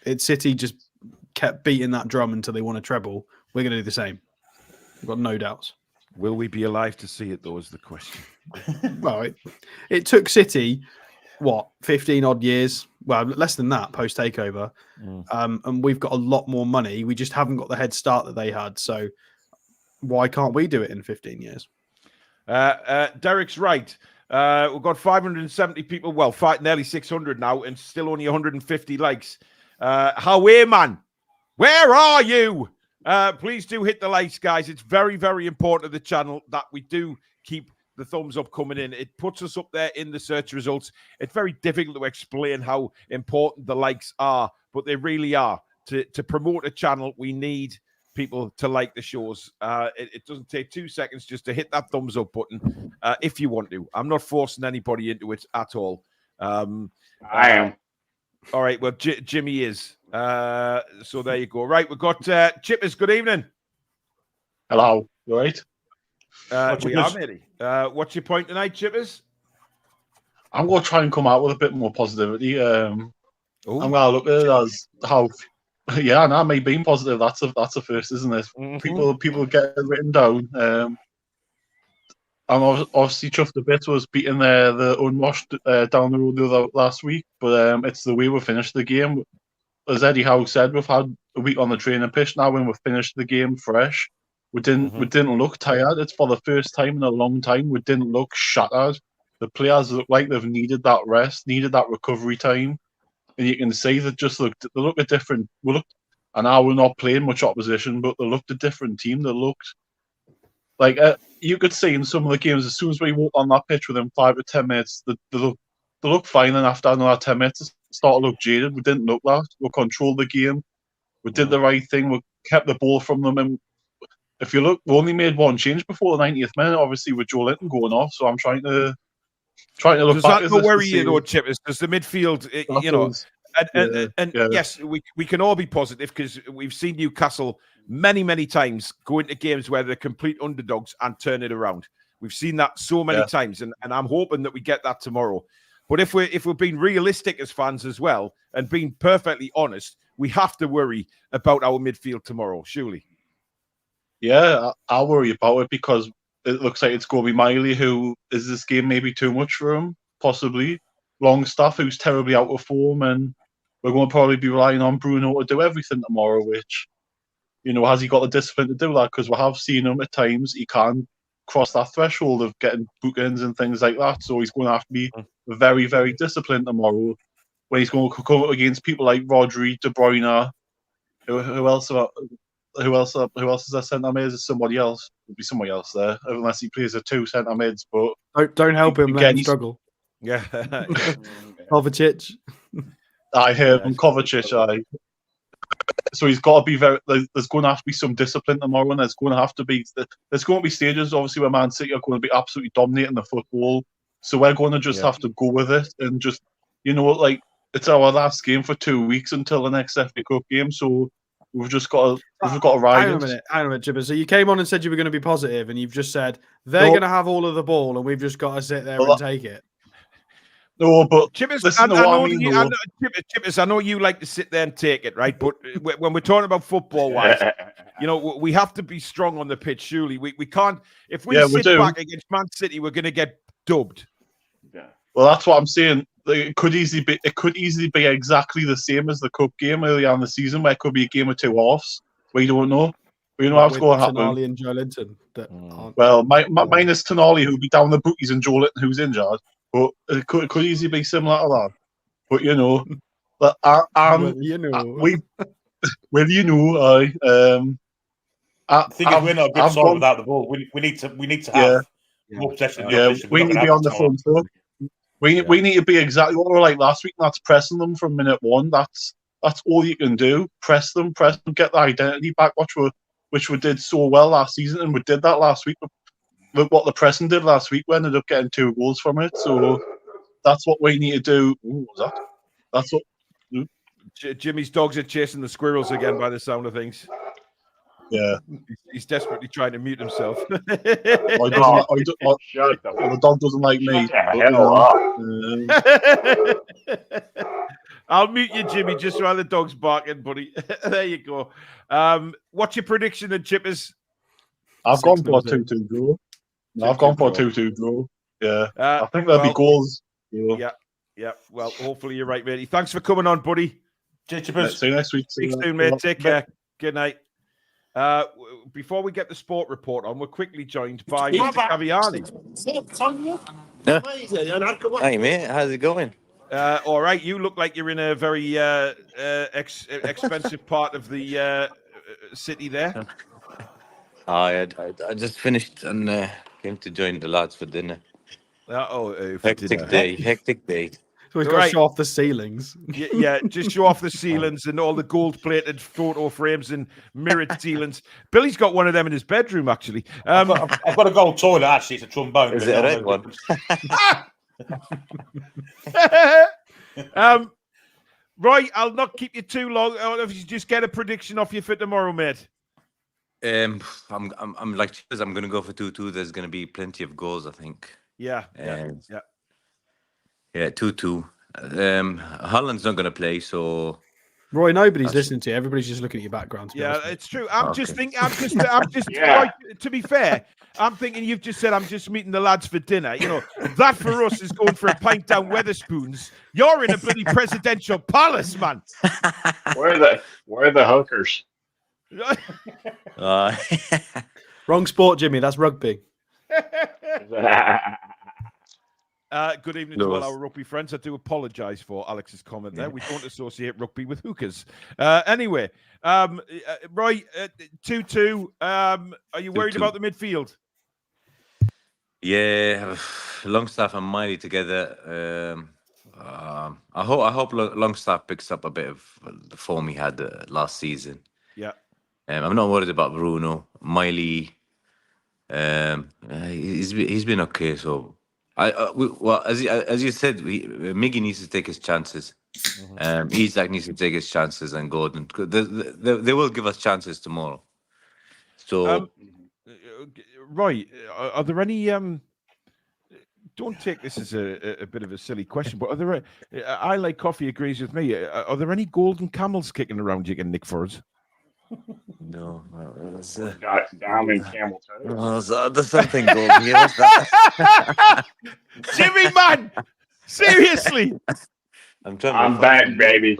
It's City just kept beating that drum until they won a treble. We're going to do the same. I've got no doubts. Will we be alive to see it, though, is the question. Well, it took City, 15 odd years? Well, less than that post takeover. And we've got a lot more money. We just haven't got the head start that they had. So why can't we do it in 15 years? Derek's right. We've got 570 people. Well, nearly 600 now, and still only 150 likes. Howie, man, where are you? Please do hit the likes, guys. It's very, very important to the channel that we do keep the thumbs up coming in. It puts us up there in the search results. It's very difficult to explain how important the likes are, but they really are. To promote a channel, we need people to like the shows. It doesn't take 2 seconds just to hit that thumbs up button if you want to. I'm not forcing anybody into it at all. I am. All right, well, Jimmy is. So there you go. Right, we've got Chippers. Good evening. Hello. You all right? We are, matey. What's your point tonight, Chippers? I'm going to try and come out with a bit more positivity. I'm going to look at it as how, me being positive, that's a first, isn't it? Mm-hmm. People get it written down. I'm obviously chuffed a bit was beating the unwashed down the road last week, but it's the way we finished the game. As Eddie Howe said, we've had a week on the training pitch now. When we finished the game fresh, we didn't look tired. It's for the first time in a long time we didn't look shattered. The players look like they've needed that rest, needed that recovery time, and you can see that they look a different. And now we're not playing much opposition, but they looked a different team. They looked like you could see in some of the games as soon as we walked on that pitch within 5 or 10 minutes, they look fine, and after another 10 minutes, it started to look jaded. We didn't look that. We controlled the game. We did the right thing. We kept the ball from them. And if you look, we only made one change before the 90th minute, obviously with Joe Linton going off. So I'm trying to look back. Does that not worry you, though, Chippers? Does the midfield, yes, we can all be positive because we've seen Newcastle many, many times go into games where they're complete underdogs and turn it around. We've seen that so many times, and I'm hoping that we get that tomorrow. But if we're being realistic as fans as well and being perfectly honest, we have to worry about our midfield tomorrow, surely. Yeah, I worry about it because it looks like it's going to be Miley, who is this game maybe too much for him, possibly. Longstaff, who's terribly out of form, and we're going to probably be relying on Bruno to do everything tomorrow, which, has he got the discipline to do that? Because we have seen him at times, he can't cross that threshold of getting bookings and things like that, so he's going to have to be very, very disciplined tomorrow when he's going to come up against people like Rodri, De Bruyne, who else is there centre mids? Is somebody else? Would be somebody else there, unless he plays a 2 centre mids. But don't help him. Let him struggle. Yeah, Kovacic. I heard him, Kovacic. So he's got to be very. There's going to have to be some discipline tomorrow, and there's going to be stages, obviously, where Man City are going to be absolutely dominating the football. So we're going to just have to go with it and just, it's our last game for 2 weeks until the next FA Cup game. So we've got to ride. Hang on a minute, Jibber. So you came on and said you were going to be positive, and you've just said they're going to have all of the ball, and we've just got to sit there and take it. No, but Chippers, listen to what I mean. Chippers, I know you like to sit there and take it, right? But when we're talking about football-wise, we have to be strong on the pitch. Surely we can't. If we sit back against Man City, we're going to get dubbed. Yeah. Well, that's what I'm saying. It could easily be exactly the same as the cup game early on in the season, where it could be a game of 2 halves. We don't know. We don't know what's going to happen. Tonali and Joe Linton. Well, minus Tonali, who'll be down the bookies, and Joe Linton, who's injured. But it could easily be similar to that. But I think if we're not a good side without the ball, we need to have more possession. We need to be on the front foot. We need to be exactly what we were like last week. And that's pressing them from minute one. That's all you can do. Press them, get the identity back, which we did so well last season, and we did that last week. look what the Preston did last week. We ended up getting 2 goals from it. So that's what we need to do. Ooh, what was that? That's what. Jimmy's dogs are chasing the squirrels again by the sound of things. Yeah. He's desperately trying to mute himself. The dog doesn't like me. I'll mute you, Jimmy, just while the dog's barking, buddy. There you go. What's your prediction then, Chippers? I've gone for a 2-2 draw. I've gone for a 2-2 draw. Yeah. I think there'll be goals. Yeah. Well, hopefully you're right, matey. Thanks for coming on, buddy. Chippers. See you next week. See you soon, mate. Take care. Good night. Before we get the sport report on, we're quickly joined by Mr. Caviani. Hey, mate. How's it going? All right. You look like you're in a very expensive part of the city there. I just finished and came to join the lads for dinner. Hectic day. So he's got to show off the ceilings. Yeah, just show off the ceilings and all the gold-plated photo frames and mirrored ceilings. Billy's got one of them in his bedroom, actually. I've got a gold toilet, actually. It's a trombone. Is it a red one? Right, I'll not keep you too long. If you just get a prediction off you for tomorrow, mate. I'm like, I'm going to go for 2-2. There's going to be plenty of goals, I think. Yeah. 2-2. Holland's not going to play, so Roy, nobody's listening to you. Everybody's just looking at your background. Yeah, it's true. I'm just right, to be fair, I'm thinking you've just said I'm just meeting the lads for dinner. You know, that for us is going for a pint down Weatherspoons. You're in a bloody presidential palace, man. Where are the hookers? Wrong sport, Jimmy. That's rugby. Good evening to all our rugby friends. I do apologise for Alex's comment there. We don't associate rugby with hookers. Anyway, Roy, 2-2. Are you worried about the midfield? Yeah, Longstaff and Miley together. I hope Longstaff picks up a bit of the form he had last season. Yeah. I'm not worried about Bruno. Miley, he's been okay. So as you said, Miggy needs to take his chances. Isak needs to take his chances, and Gordon. They will give us chances tomorrow. So, Roy, are there any? Don't take this as a bit of a silly question, but are there? I Like Coffee agrees with me. Are there any golden camels kicking around you can nick for us? No, Diamond camel toes. There's something golden here. What's that? Jimmy, man, seriously. I'm back, baby.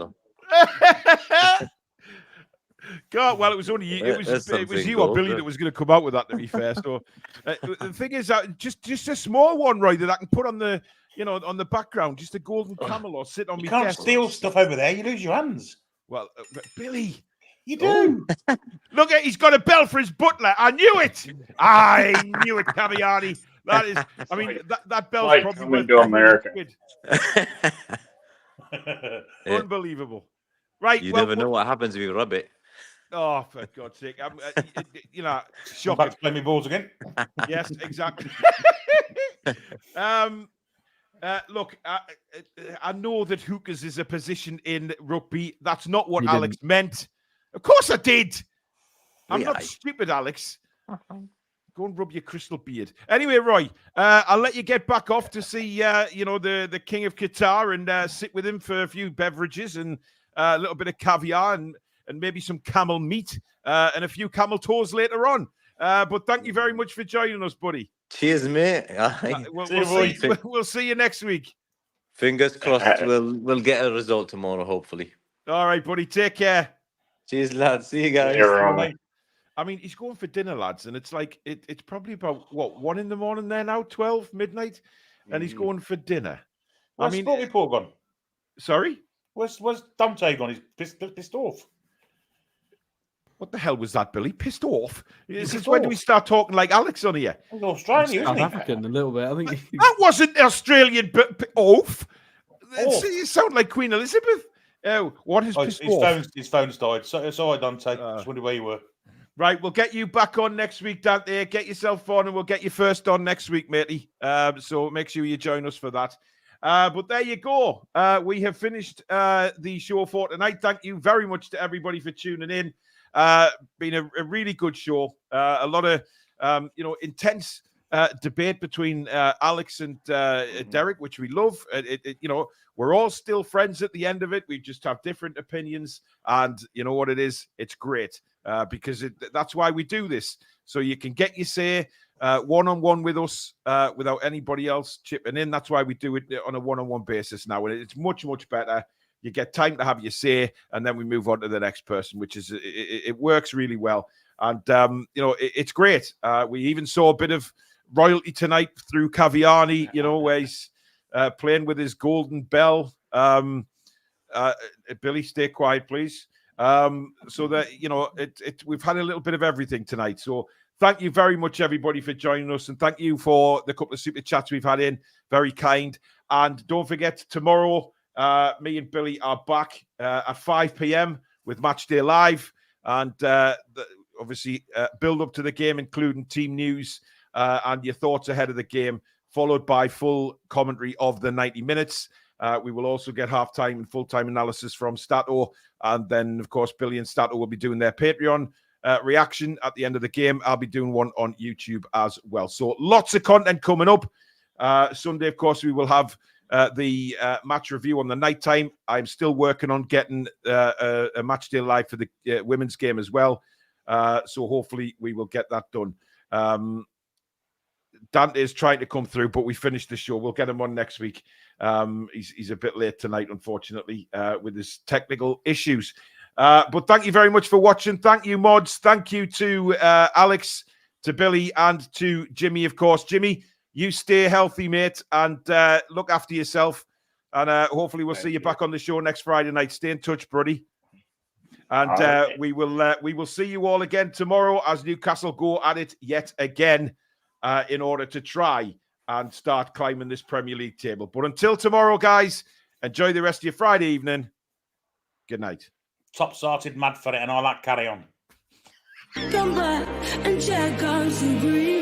God, well, it was only you. It was you or Billy that was going to come out with that. To be fair, so the thing is that just a small one, right? That I can put on the on the background, just a golden camel or sit on me. You can't steal stuff over there. You lose your hands. Well, Billy, you do. Look at he's got a bell for his butler. I knew it. I knew it, Caviani. That is, I mean, that bell's like probably coming to America. Unbelievable. Right. You never know what happens if you rub it. Oh, for God's sake. Shocking. I'm back to play me balls again. Yes, exactly. Look, I know that hookers is a position in rugby. That's not what Alex meant. Of course I did. I'm not stupid, Alex. Go and rub your crystal beard. Anyway, Roy, I'll let you get back off to see, the King of Qatar and sit with him for a few beverages and a little bit of caviar and maybe some camel meat and a few camel toes later on. But thank you very much for joining us, buddy. Cheers, mate. We'll see you next week. Fingers crossed. We'll get a result tomorrow, hopefully. All right, buddy. Take care. Cheers, lads. See you guys. I mean, he's going for dinner, lads, and it's like it's probably about 1 in the morning there now, 12 midnight, and he's going for dinner. Where's Sport Report gone? Sorry, where's Dante gone? He's pissed off. What the hell was that, Billy? Pissed off? Since when do we start talking like Alex on here? He's Australian, isn't he? South African, a little bit. I think that wasn't Australian. Oaf. You sound like Queen Elizabeth. What has pissed off? His phone's died. Sorry, Dante. Just wondered where you were. Right, we'll get you back on next week, Dante. Get yourself on, and we'll get you first on next week, matey. So make sure you join us for that. But there you go. We have finished the show for tonight. Thank you very much to everybody for tuning in. Been a really good show. A lot of intense debate between Alex and Derek, which we love. We're all still friends at the end of it. We just have different opinions, and you know what it is? It's great. Because that's why we do this. So you can get your say one-on-one with us without anybody else chipping in. That's why we do it on a one-on-one basis now. And it's much, much better. You get time to have your say, and then we move on to the next person, which is, it works really well. And, it's great. We even saw a bit of royalty tonight through Caviani, where he's playing with his golden bell. Billy, stay quiet, please. So that we've had a little bit of everything tonight. So thank you very much, everybody, for joining us, and thank you for the couple of super chats we've had in. Very kind. And don't forget, tomorrow me and Billy are back at 5 p.m. with Matchday Live, and obviously build up to the game, including team news and your thoughts ahead of the game, followed by full commentary of the 90 minutes. We will also get halftime and full-time analysis from Stato. And then, of course, Billy and Stato will be doing their Patreon reaction at the end of the game. I'll be doing one on YouTube as well. So lots of content coming up. Sunday, of course, we will have the match review on the night time. I'm still working on getting a match day live for the women's game as well. So hopefully we will get that done. Dante is trying to come through, but we finished the show. We'll get him on next week. He's a bit late tonight, unfortunately, with his technical issues. But thank you very much for watching. Thank you, mods. Thank you to Alex, to Billy, and to Jimmy, of course. Jimmy, you stay healthy, mate, and look after yourself. And hopefully we'll see you back on the show next Friday night. Stay in touch, buddy. And we will see you all again tomorrow as Newcastle go at it yet again in order to try and start climbing this Premier League table. But until tomorrow, guys, enjoy the rest of your Friday evening. Good night. Top sorted, mad for it, and all that carry on. Come back and check out some green.